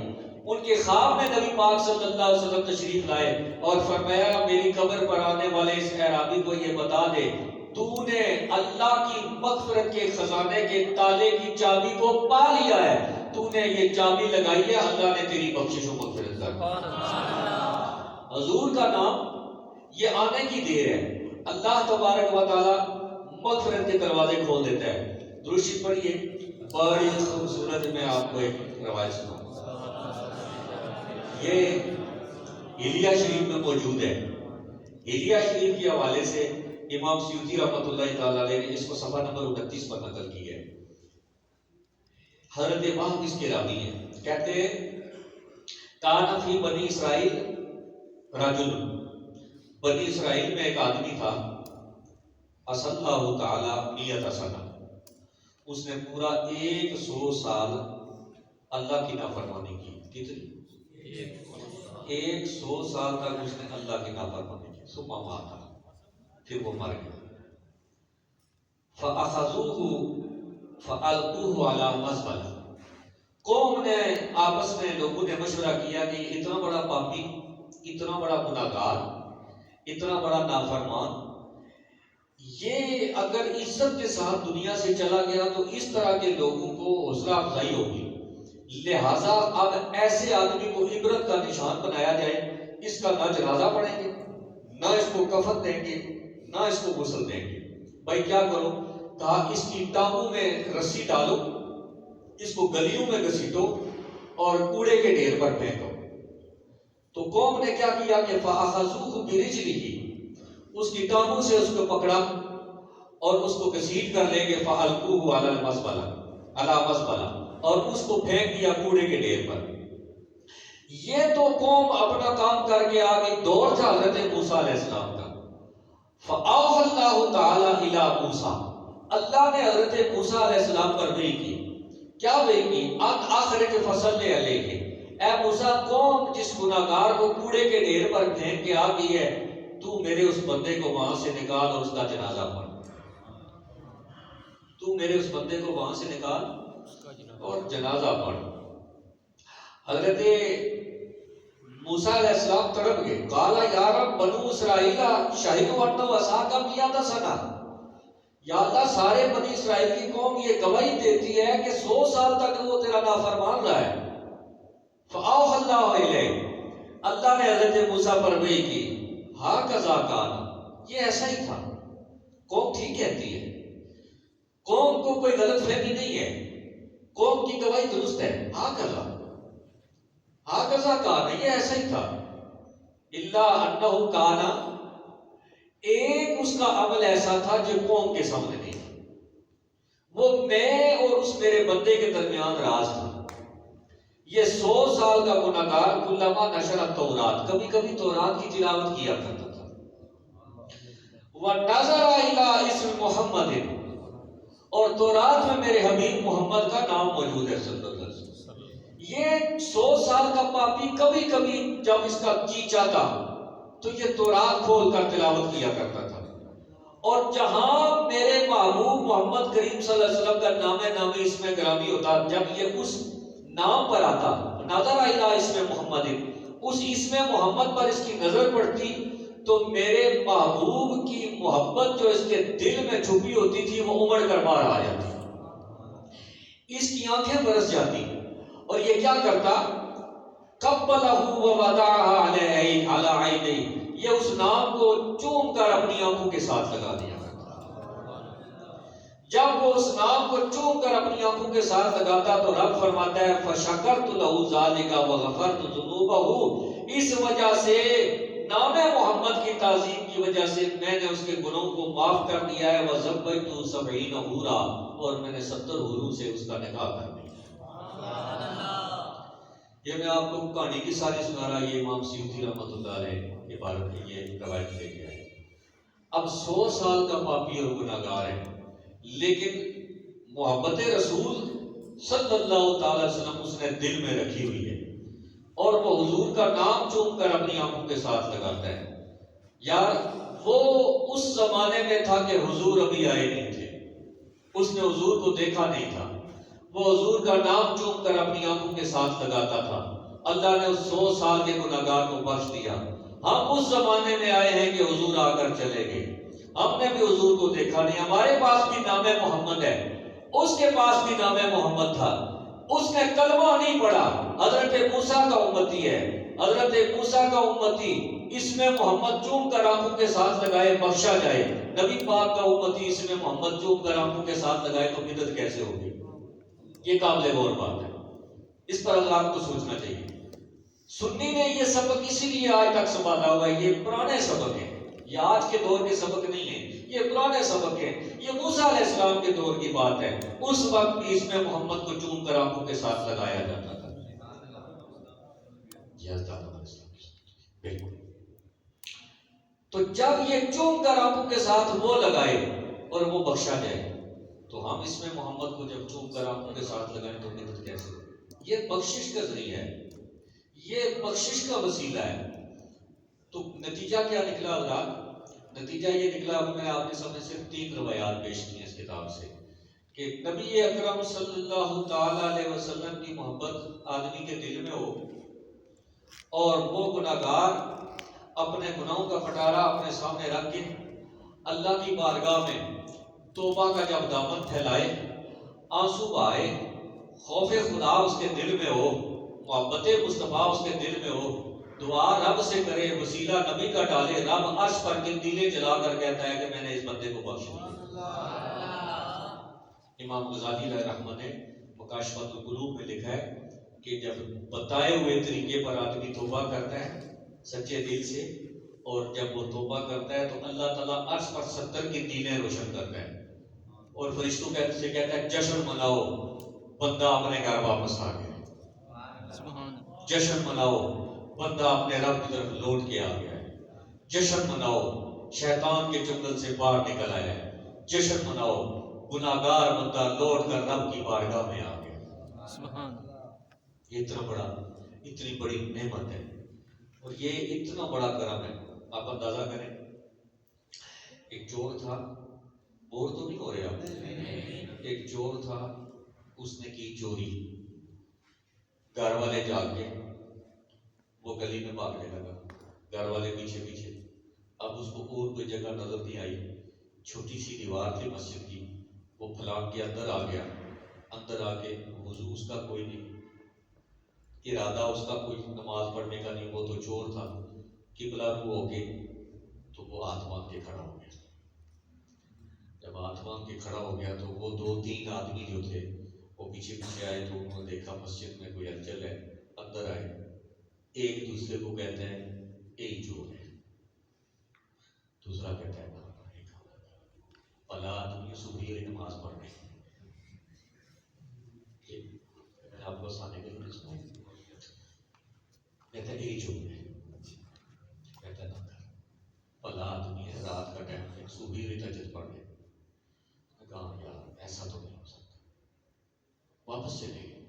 ان کے خواب میں نبی پاک صلی اللہ علیہ وسلم تشریف لائے اور فرمایا میری قبر پر آنے والے اس اعرابی کو یہ بتا دے تو نے اللہ کی مغفرت کے خزانے کے تالے کی چابی کو پا لیا ہے، تو نے یہ چابی لگائی ہے، اللہ نے تیری بخشش و مغفرت کر دی۔ حضور کا نام یہ آنے کی دیر ہے، اللہ تبارک و تعالی مغفرت کے دروازے کھول دیتا ہے۔ درود پڑھیے، بڑی خوبصورت، میں آپ کو ایک روایت سناؤں، یہ حلیہ شریف میں موجود ہے۔ حلیہ شریف کے حوالے سے امام سیوطی رحمۃ اللہ تعالی علیہ نے اس کو صفحہ نمبر 29 پر نقل کی ہے۔ حضرت وہب اس کے راوی ہیں، کہتے ہیں کان فی بنی اسرائیل رجل، بنی اسرائیل میں ایک آدمی تھا، اصلہ تعالی 100 سنہ، اس نے پورا 100 سال اللہ کی نافرمانی کی. کتنی؟ 100 سال تک اس نے اللہ کی نافرمانی کی. ثم مات، پھر وہ مر گیا. فَأَخَذُوهُ فَأَلْقُوهُ عَلَى مَزْبَلَةٍ. قوم نے آپس میں لوگوں نے مشورہ کیا کہ اتنا بڑا پاپی، اتنا بڑا گناہگار، اتنا بڑا نافرمان، یہ اگر عزت کے ساتھ دنیا سے چلا گیا تو اس طرح کے لوگوں کو حوصلہ افزائی ہوگی، لہٰذا اب ایسے آدمی کو عبرت کا نشان بنایا جائے. اس کا نہ جنازہ پڑھیں گے، نہ اس کو کفن دیں گے، نہ اس کو غسل دیں گے. بھائی کیا کرو؟ کہا اس کی ٹانگوں میں رسی ڈالو، اس کو گلیوں میں گھسیٹو اور کوڑے کے ڈھیر پر پھینکو. تو قوم نے کیا کیا کہ فَأَخَذُوهُ بِرِجْلِهِ، اس کی ٹانگوں سے اس کو پکڑا اور اس کو گھسیٹ کر لے گے. فَأَلْقُوهُ عَلَى الْمَزْبَلَةِ، اور اس کو پھینک دیا کوڑے کے ڈھیر پر. یہ تو قوم اپنا کام کر کے آگے. دور تھا حضرت موسیٰ علیہ السلام کا. فَأَوْحَى اللَّهُ تَعَالَى إِلَىٰ مُوسَىٰ، اللہ نے حضرت موسیٰ علیہ السلام پر وحی کی. کیا وحی کی؟ ان آخرت فصل علیہ، اے موسیٰ، قوم جس گناہگار کو کوڑے کے ڈھیر پر پھینک کے آ گئی ہے، تو میرے اس بندے کو وہاں سے نکال اور اس کا جنازہ پڑھ. تو میرے اس بندے کو وہاں سے نکال اور جنازہ پڑھ. حضرت موسیٰ علیہ السلام تڑپ گئے. قال یا رب بنو اسرائیل شہدوا انہ عصاک میۃ سنہ، یا اللہ سارے بنی اسرائیل کی قوم یہ گواہی دیتی ہے کہ 100 سال تک وہ تیرا نافرمان رہا ہے. فأوحى اللہ الیہ، اللہ نے حضرت موسیٰ پر وحی کی. ھکذا کان، یہ ایسا ہی تھا. قوم ٹھیک کہتی ہے، قوم کو کوئی غلط فہمی نہیں ہے، قوم کی گواہی درست ہے. ھکذا کان، یہ ایسا ہی تھا. الا انہ کان، ایک اس کا عمل ایسا تھا جو قوم کے سامنے نہیں تھا. وہ میں اور اس میرے بندے کے درمیان راز تھا. یہ 100 سال کا گناہگار کلما نشر التورات، کبھی کبھی تورات کی تلاوت کیا کرتا تھا. وَنَظَرَ إِلَىٰ اسم محمد، اور تورات میں میرے حبیب محمد کا نام موجود ہے صلی اللہ علیہ وسلم. یہ 100 سال کا پاپی کبھی کبھی جب اس کا جی چاہتا تو یہ تورات کھول کر تلاوت کیا کرتا تھا. اور جہاں میرے محبوب محمد کریم صلی اللہ علیہ وسلم کا نام اسم گرامی ہوتا، جب یہ اس نام پر آتا، نظر الی اسم محمد، اس اسم محمد پر اس کی نظر پڑتی تو میرے محبوب کی محبت جو اس کے دل میں چھپی ہوتی تھی وہ امڑ کر باہر آ جاتی، اس کی آنکھیں برس جاتی. اور یہ کیا کرتا؟ قبلہ ووضعہ علی عینیہ، یہ اس نام کو چوم کر اپنی آنکھوں کے ساتھ لگا دیا کرتا. جب وہ اس نام کو چوم کر اپنی آنکھوں کے ساتھ لگاتا تو رب فرماتا ہے فشکرت لہ ذالک وغفرت ذنوبہ، اس وجہ سے نام محمد کی تعظیم کی وجہ سے میں نے اس کے گناہوں کو معاف کر دیا ہے. وَذَبَّیْتُ 70 حورا، اور میں نے 70 حوروں سے اس کا نکاح کر دیا. یہ میں آپ کو کہانی کی ساری سنا رہا. یہ امام سیوطی رحمۃ اللہ علیہ کے بارے میں یہ روایت لے گیا ہے. اب 100 سال کا پاپی اور گناہگار ہے، لیکن محبت رسول صلی اللہ تعالی وسلم اس نے دل میں رکھی ہوئی ہے، اور وہ حضور کا نام چوم کر اپنی آنکھوں کے ساتھ لگاتا ہے. یار وہ اس زمانے میں تھا کہ حضور ابھی آئے نہیں تھے، اس نے حضور کو دیکھا نہیں تھا. وہ حضور کا نام چوم کر اپنی آنکھوں کے ساتھ لگاتا تھا. اللہ نے اس 100 سال کے گناہگار کو بخش دیا. ہم اس زمانے میں آئے ہیں کہ حضور آ کر چلے گئے، ہم نے بھی حضور کو دیکھا نہیں. ہمارے پاس بھی نام محمد ہے، اس کے پاس بھی نام محمد تھا، اس نے کلمہ نہیں پڑھا. حضرت موسیٰ کا امتی ہے، حضرت موسیٰ کا امتی اس میں محمد چوم کر آنکھوں کے ساتھ لگائے بخشا جائے. نبی پاک کا امتی اس میں محمد چوم کر آنکھوں کے ساتھ لگائے تو بدعت کیسے ہوگی؟ یہ قابل غور بات ہے، اس پر اللہ کو سوچنا چاہیے. سنی نے یہ سبق اسی لیے آج تک سنبھالا ہوا ہے. یہ پرانے سبق ہیں، یہ آج کے دور کے سبق نہیں ہیں، یہ پرانے سبق ہیں. یہ موسیٰ علیہ السلام کے دور کی بات ہے. اس وقت بھی اس میں محمد کو چوم کر آنکھوں کے ساتھ لگایا جاتا تھا. بالکل. تو جب یہ چوم کر آنکھوں کے ساتھ وہ لگائے اور وہ بخشا جائے تو ہم اس میں محمد کو جب چوم کر آنکھوں کے ساتھ لگائیں تو بدعت کیسے ہو؟ یہ بخشش کا ذریعہ ہے، یہ بخشش کا وسیلہ ہے۔ تو نتیجہ کیا نکلا حضرات؟ نتیجہ یہ نکلا، ابھی میں آپ کے سامنے صرف 3 روایات پیش کی ہیں اس کتاب سے، کہ نبی اکرم صلی اللہ تعالی علیہ وسلم کی محبت آدمی کے دل میں ہو، اور وہ گناہگار اپنے گناہوں کا پھٹارا اپنے سامنے رکھ کے اللہ کی بارگاہ میں توبہ کا جب دامن پھیلائے، آنسو بہائے، خوف خدا اس کے دل میں ہو، محبت مصطفیٰ اس کے دل میں ہو، دعا رب سے کرے، وسیلہ نبی کا ڈالے، رب عرش پر قندیلیں جلا کر کہتا ہے کہ میں نے اس بندے کو بخش دیا۔ امام غزالی علیہ رحمہ نے مکاشفۃ القلوب میں لکھا ہے کہ جب بتائے ہوئے طریقے پر آدمی توبہ کرتا ہے سچے دل سے، اور جب وہ توبہ کرتا ہے تو اللہ تعالیٰ عرش پر 70 کی قندیلیں روشن کرتا ہے، اور فرشتوں سے کہتا ہے جشن مناؤ، بندہ اپنے گھر واپس آ گیا، جشن مناؤ، بندہ اپنے رب کی طرف لوٹ کے آ گیا ہے، جشن مناؤ، شیطان کے جنگل سے باہر نکل آیا ہے، جشن مناؤ، گناہگار بندہ لوٹ کر رب کی بارگاہ میں آ گیا۔ یہ اتنی بڑی نعمت ہے، اور یہ اتنا بڑا کرم ہے۔ آپ اندازہ کریں، ایک چور تھا، بور تو نہیں ہو رہے آپ؟ ایک چور تھا، اس نے کی چوری، گھر والے جاگ کے وہ گلی میں بھاگنے لگا، گھر والے پیچھے پیچھے۔ اب اس کو اور کوئی جگہ نظر نہیں آئی، چھوٹی سی دیوار تھی مسجد کی، وہ پھلانگ کے اندر آ گیا، اندر آ کے وضو اس کا کوئی نہیں، ارادہ اس کا کوئی نماز پڑھنے کا نہیں، وہ تو چور تھا، قبلہ رو ہو کے تو وہ ہاتھ مانگ کے کھڑا ہو گیا۔ جب ہاتھ مانگ کے کھڑا ہو گیا تو وہ 2-3 آدمی جو تھے وہ پیچھے پیچھے آئے، تو انہوں نے دیکھا مسجد میں کوئی ہلچل ہے، اندر آئے، ایک دوسرے کو کہتے ہیں یہی چور ہے، دوسرا کہتا ہے بھلا آدمی صبح والی نماز پڑھ رہے ہیں۔ میں نے آپ کو آسانے کے لیے سنا، کہتا ہے یہی چور ہے، کہتا ہے نہ کر، بھلا آدمی ہے، رات کا ٹائم ہے، صبح والی تہجد پڑھ رہے ہیں۔ کہا یار ایسا تو نہیں ہو سکتا، واپس چلے گئے۔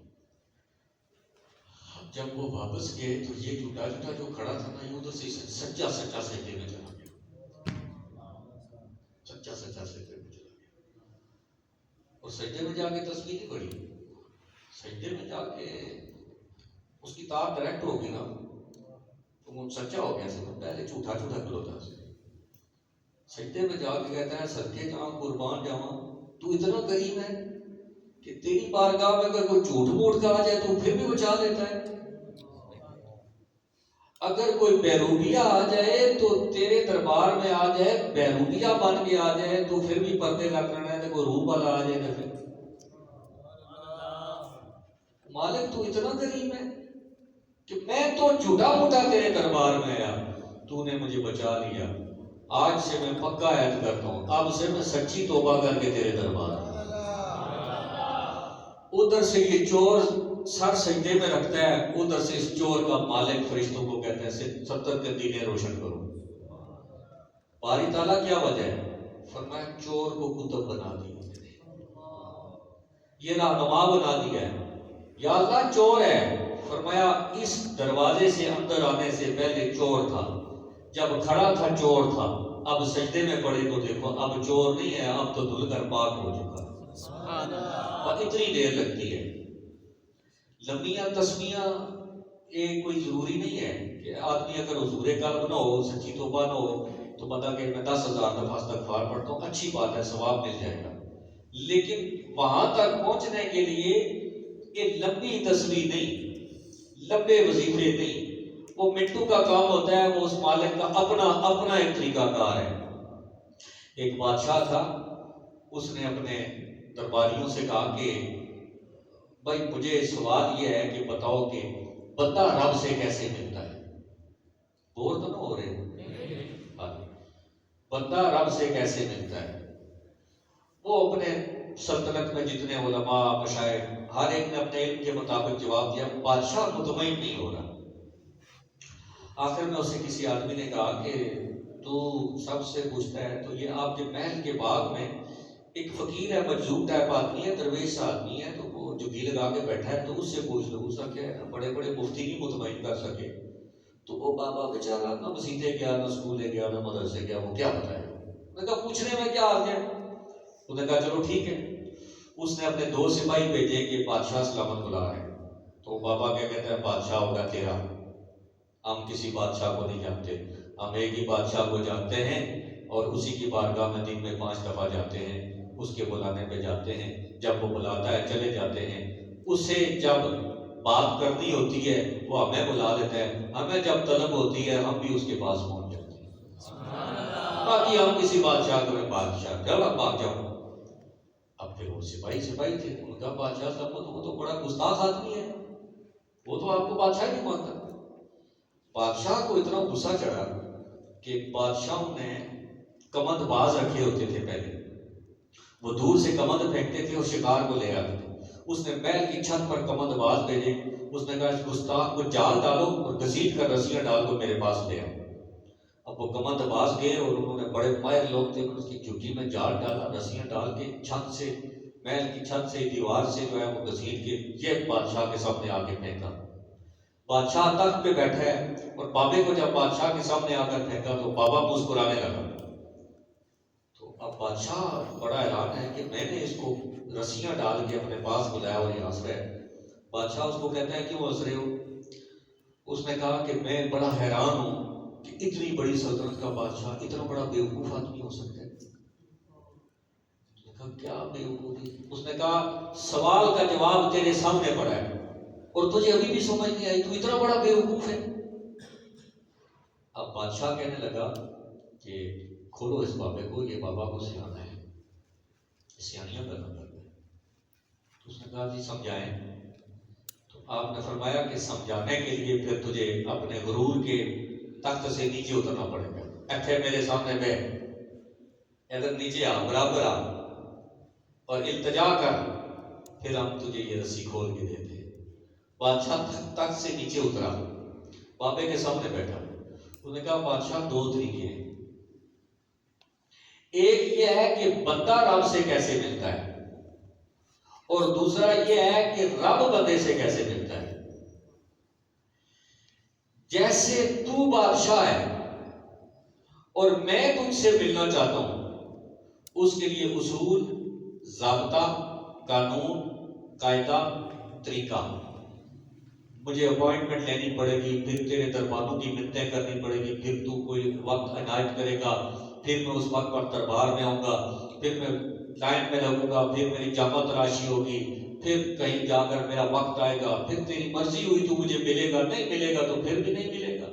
جب وہ واپس گئے تو یہ جھوٹا جو کھڑا تھا نا، یہ ادھر سے سچا سجدے میں چلا گیا، سچا سجدے میں چلا گیا، اور سجدے میں جا کے تسبیح نہیں پڑھی، سجدے میں جا کے اس کی تار ڈائریکٹ ہوگی نا، تو وہ سچا ہو گیا، سب پہلے جھوٹا کھلوتا سے سجدے میں جا کے کہتا ہے صدقے جاؤں، قربان جاؤں، تو اتنا کریم ہے کہ تیری بارگاہ میں اگر کوئی جھوٹ موٹ کا آ جائے تو پھر بھی بچا لیتا ہے، اگر کوئی بیروبیہ آ جائے تو تیرے دربار میں آ جائے، بیروبیہ بن کے آ جائے تو پھر بھی پردے نہ کرنا ہے، کوئی روح والا آ جائے تو پھر مالک تو اتنا کریم ہے کہ میں تو جھوٹا موٹا تیرے دربار میں آیا، تو نے مجھے بچا لیا، آج سے میں پکا عہد کرتا ہوں، اب سے میں سچی توبہ کر کے تیرے دربار میں۔ ادھر سے یہ چور سر سجدے میں رکھتا ہے، ادھر سے اس چور کا مالک فرشتوں کو کہتا ہے 70 قندیلیں روشن کرو۔ باری تعالیٰ کیا وجہ ہے؟ فرمایا چور کو کتب بنا دیا، یہ رہنما بنا دیا ہے، یا اللہ چور ہے، فرمایا اس دروازے سے اندر آنے سے پہلے چور تھا، جب کھڑا تھا چور تھا، اب سجدے میں پڑے تو دیکھو اب چور نہیں ہے، اب تو دھل کر پاک ہو چکا ہے۔ اور اتنی دیر لگتی ہے، لمبیاں تسمیاں کوئی ضروری نہیں ہے کہ آدمی اگر حضور قلب نہ ہو، سچی توبہ نہ ہو تو بندہ کہ میں 10,000 دفعہ استغفار پڑھتا ہوں، اچھی بات ہے، ثواب مل جائے گا، لیکن وہاں تک پہنچنے کے لیے یہ لمبی تسبیح نہیں، لمبے وظیفے نہیں، وہ منٹو کا کام ہوتا ہے، وہ اس مالک کا اپنا ایک طریقہ کار ہے۔ ایک بادشاہ تھا، اس نے اپنے درباریوں سے کہا کہ بھائی مجھے سوال یہ ہے کہ بتاؤ کہ بندہ رب سے کیسے ملتا ہے؟ بور تو نہ ہو رہے؟ بندہ رب سے کیسے ملتا ہے؟ وہ اپنے سلطنت میں جتنے علماء مشائخ ہر ایک نے اپنے علم کے مطابق جواب دیا، بادشاہ مطمئن نہیں ہو رہا۔ آخر میں اسے کسی آدمی نے کہا کہ تو سب سے پوچھتا ہے، تو یہ آپ کے محل کے باغ میں ایک فقیر ہے، مجذوب ٹائپ آدمی ہے، درویش آدمی ہے، تو وہ جو گھی لگا کے بیٹھا ہے تو اس سے پوچھ لو، اس کا کیا ہے نا، بڑے بڑے مفتی نہیں مطمئن کر سکے، تو وہ بابا بیچارہ نہ مسیحے گیا، نہ اسکولے گیا، نہ مدرسے گیا، وہ کیا بتائے گا؟ انہوں نے کہا پوچھنے میں کیا حرج ہے؟ انہوں نے کہا چلو ٹھیک ہے۔ اس نے اپنے 2 سپاہی بھیجے کہ بادشاہ سلامت بلا رہے ہیں۔ تو بابا کیا کہتا ہے، بادشاہ ہوگا تیرا، ہم کسی بادشاہ کو نہیں جانتے، ہم ایک ہی بادشاہ کو جانتے ہیں، اور اسی کی بارگاہ میں دن میں 5 دفعہ جاتے ہیں، اس کے بلانے پہ جاتے ہیں، جب وہ بلاتا ہے چلے جاتے ہیں، اسے جب بات کرنی ہوتی ہے وہ ہمیں بلا لیتا ہے، ہمیں جب طلب ہوتی ہے ہم بھی اس کے پاس پہنچ جاتے ہیں، باقی ہم کسی بادشاہ کو بادشاہ جب آپ بھاگ جاؤ۔ اب پھر وہ سپاہی تھے، ان کا بادشاہ صاحب وہ تو بڑا گستاخ آدمی ہے، وہ تو آپ کو بادشاہ نہیں مانتا۔ بادشاہ کو اتنا غصہ چڑھا کہ بادشاہوں نے کمند باز رکھے ہوتے تھے پہلے، وہ دور سے کمند پھینکتے تھے اور شکار کو لے آتے تھے۔ اس نے محل کی چھت پر کمند باز بھیجے، اس نے کہا اس گستاخ کو جال ڈالو اور گھسیٹ کر رسیاں ڈال کو میرے پاس لے آؤ۔ اب وہ کمند باز گئے اور انہوں نے، بڑے ماہر لوگ تھے، اس کی چٹھی میں جال ڈالا، رسیاں ڈال کے چھت سے، محل کی چھت سے، دیوار سے جو ہے وہ گھسیٹ کے یہ بادشاہ کے سامنے آ کے پھینکا۔ بادشاہ تخت پہ بیٹھا ہے اور بابے کو جب بادشاہ کے سامنے آ کر پھینکا تو بابا مسکرانے لگا۔ تو اب بادشاہ بڑا حیران ہے کہ میں نے اس کو رسیاں ڈال کے اپنے پاس بلایا اور یہ ہنس رہا ہے۔ بادشاہ اس کو کہتا ہے کیوں ہنس رہے ہو؟ اس نے کہا کہ میں بڑا حیران ہوں کہ اتنی بڑی سلطنت کا بادشاہ اتنا بڑا بیوقوف آدمی ہو سکتا ہے۔ اس نے کہا کیا بیوقوفی؟ اس نے کہا سوال کا جواب تیرے سامنے پڑا ہے اور تجھے ابھی بھی سمجھ نہیں آئی، تو اتنا بڑا بیوقوف ہے۔ اب بادشاہ کہنے لگا کہ کھولو اس بابے کو، یہ بابا کو سیانا ہے، سیانیاں کرنا پڑتا ہے۔ تو اس نے کہا جی سمجھائیں۔ تو آپ نے فرمایا کہ سمجھانے کے لیے پھر تجھے اپنے غرور کے تخت سے نیچے اترنا پڑے گا، ایتھے میرے سامنے بیٹھ، ادھر نیچے آ، برابر آ اور التجا کر، پھر ہم تجھے یہ رسی کھول کے دیتے ہیں۔ بادشاہ تخت سے نیچے اترا، بابے کے سامنے بیٹھا۔ انہوں نے کہا بادشاہ 2 طریقے ہیں، ایک یہ ہے کہ بندہ رب سے کیسے ملتا ہے، اور دوسرا یہ ہے کہ رب بندے سے کیسے ملتا ہے۔ جیسے تو بادشاہ ہے اور میں تم سے ملنا چاہتا ہوں، اس کے لیے اصول، ضابطہ، قانون، قاعدہ، طریقہ، مجھے اپوائنٹمنٹ لینی پڑے گی، پھر تیرے دربانوں کی منتیں کرنی پڑے گی، پھر تو کوئی وقت عنایت کرے گا، پھر میں اس وقت پر دربار میں آؤں گا، پھر میں لائن میں لگوں گا، پھر میری جامع تراشی ہوگی، پھر کہیں جا کر میرا وقت آئے گا، پھر تیری مرضی ہوئی تو مجھے ملے گا، نہیں ملے گا تو پھر بھی نہیں ملے گا۔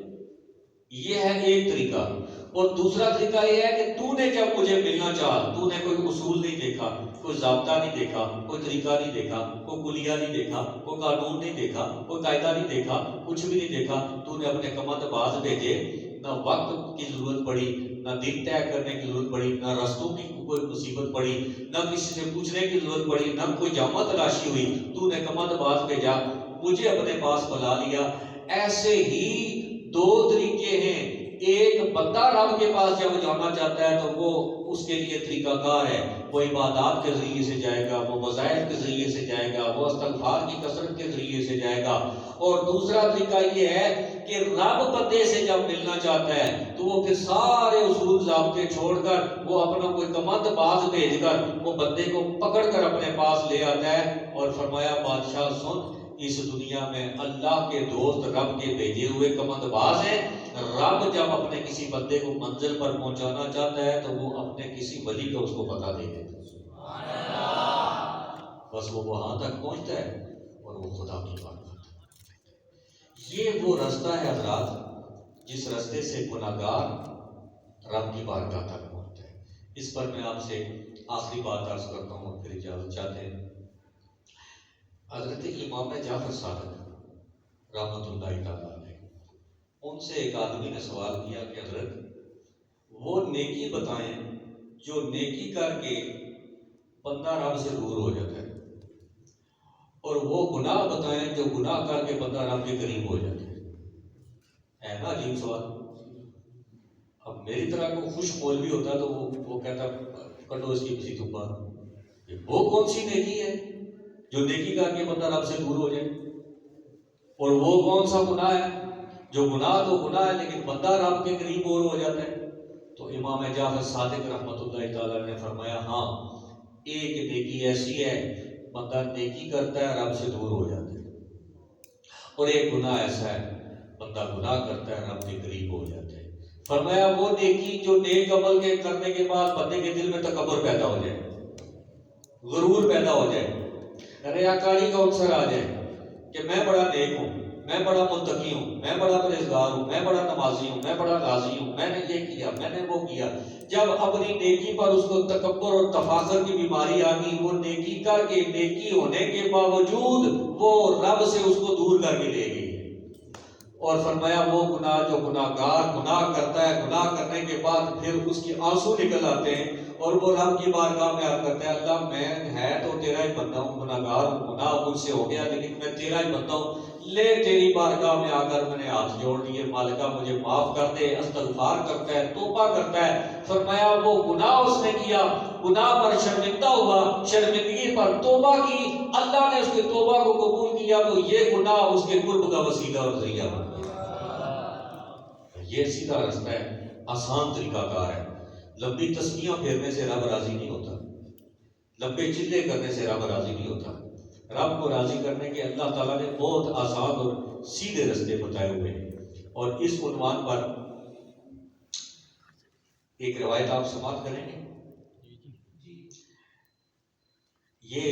یہ ہے ایک طریقہ۔ اور دوسرا طریقہ یہ ہے کہ تو نے جب مجھے ملنا چاہا، تو نے کوئی اصول نہیں دیکھا، کوئی ضابطہ نہیں دیکھا، کوئی طریقہ نہیں دیکھا، کوئی کلیہ نہیں دیکھا، کوئی قانون نہیں دیکھا، کوئی قاعدہ نہیں دیکھا، کچھ بھی نہیں دیکھا، تو نے اپنے کمند باز بھیجے، نہ وقت کی ضرورت پڑی، نہ دن طے کرنے کی ضرورت پڑی، نہ رستوں کی کوئی مصیبت پڑی، نہ کسی سے پوچھنے کی ضرورت پڑی، نہ کوئی جامع تلاشی ہوئی، تو نے کمند باز بھیجا، مجھے اپنے پاس بلا لیا۔ ایسے ہی 2 طریقے ہیں، ایک بندہ رب کے پاس جب جانا چاہتا ہے تو وہ اس کے لیے طریقہ کار ہے، وہ عبادات کے ذریعے سے جائے گا، وہ وظائف کے ذریعے سے جائے گا، وہ استغفار کی کثرت کے ذریعے سے جائے گا۔ اور دوسرا طریقہ یہ ہے کہ رب بندے سے جب ملنا چاہتا ہے تو وہ پھر سارے اصول ضابطے چھوڑ کر وہ اپنا کوئی کمند باز بھیج کر وہ بندے کو پکڑ کر اپنے پاس لے آتا ہے اور فرمایا بادشاہ سن، اس دنیا میں اللہ کے دوست رب کے بھیجے ہوئے کمند باز ہیں۔ رب جب اپنے کسی بندے کو منزل پر پہنچانا چاہتا ہے تو وہ اپنے کسی ولی کو اس کو بتا دے دیتا ہے، بس وہ وہاں تک پہنچتا ہے اور وہ خدا کی بات کرتا ہے۔ یہ وہ رستہ ہے حضرات جس رستے سے گناہگار رب کی بارگاہ تک پہنچتا ہے۔ اس پر میں آپ سے آخری بات عرض کرتا ہوں اور پھر اجازت چاہتے ہیں۔ حضرت امام جعفر صادق رحمۃ اللہ تعالیٰ علیہ، ان سے ایک آدمی نے سوال کیا کہ حضرت وہ نیکی بتائیں جو نیکی کر کے بندہ رب سے دور ہو جاتا ہے، اور وہ گناہ بتائیں جو گناہ کر کے بندہ رب کے قریب ہو جاتا ہے نا عجیب سوال۔ اب میری طرح کو خوش مولوی ہوتا تو وہ کہتا کٹو اس کی کسی تھپا، وہ کون سی نیکی ہے جو نیکی کر کے بندہ رب سے دور ہو جائے؟ اور وہ کون سا گناہ ہے جو گناہ تو گناہ ہے لیکن بندہ رب کے قریب اور ہو جاتا ہے؟ تو امام جعفر صادق رحمۃ اللہ تعالیٰ نے فرمایا ہاں، ایک نیکی ایسی ہے بندہ نیکی کرتا ہے رب سے دور ہو جاتا ہے، اور ایک گناہ ایسا ہے بندہ گناہ کرتا ہے رب کے قریب ہو جاتا ہے۔ فرمایا وہ نیکی جو نیک عمل کے کرنے کے بعد بندے کے دل میں تکبر پیدا ہو جائے، غرور پیدا ہو جائے، ریاکاری کا عنصر آ جائے کہ میں بڑا نیک ہوں، میں بڑا متقی ہوں، میں بڑا پرہیزگار ہوں، میں بڑا نمازی ہوں، میں بڑا غازی ہوں، میں نے یہ کیا، میں نے وہ کیا۔ جب اپنی نیکی پر اس کو تکبر اور تفاخر کی بیماری آ گئی، وہ نیکی کر کے نیکی ہونے کے باوجود وہ رب سے اس کو دور کر کے لے گئی۔ اور فرمایا وہ گناہ جو گناہگار گناہ کرتا ہے، گناہ کرنے کے بعد پھر اس کی آنسو نکل آتے ہیں اور وہ رب کی بارگاہ میں عرض کرتا ہے اللہ میں ہے تو تیرا ہی بندہ ہوں، گناہگار ہوں، گناہ مجھ سے ہو گیا لیکن میں تیرا ہی بندہ ہوں، لے تیری بارگاہ میں آ کر میں نے ہاتھ جوڑ دیے، مالکہ مجھے معاف کر دے۔ استغفار کرتا ہے، توبہ کرتا ہے۔ فرمایا وہ گناہ اس نے کیا، گناہ پر شرمندہ ہوا، شرمندگی پر توبہ کی، اللہ نے اس کی توبہ کو قبول کیا تو یہ گناہ اس کے قرب کا وسیلہ اور ذریعہ بن گیا۔ یہ سیدھا رستہ ہے، آسان طریقہ کار ہے۔ لمبی تسبیحاں پھیرنے سے رب راضی نہیں ہوتا، لمبے چلے کرنے سے رب راضی نہیں ہوتا۔ رب کو راضی کرنے کے اللہ تعالیٰ نے بہت آسان اور سیدھے رستے بتائے ہوئے ہیں، اور اس عنوان پر ایک روایت آپ سماعت کریں گے۔ یہ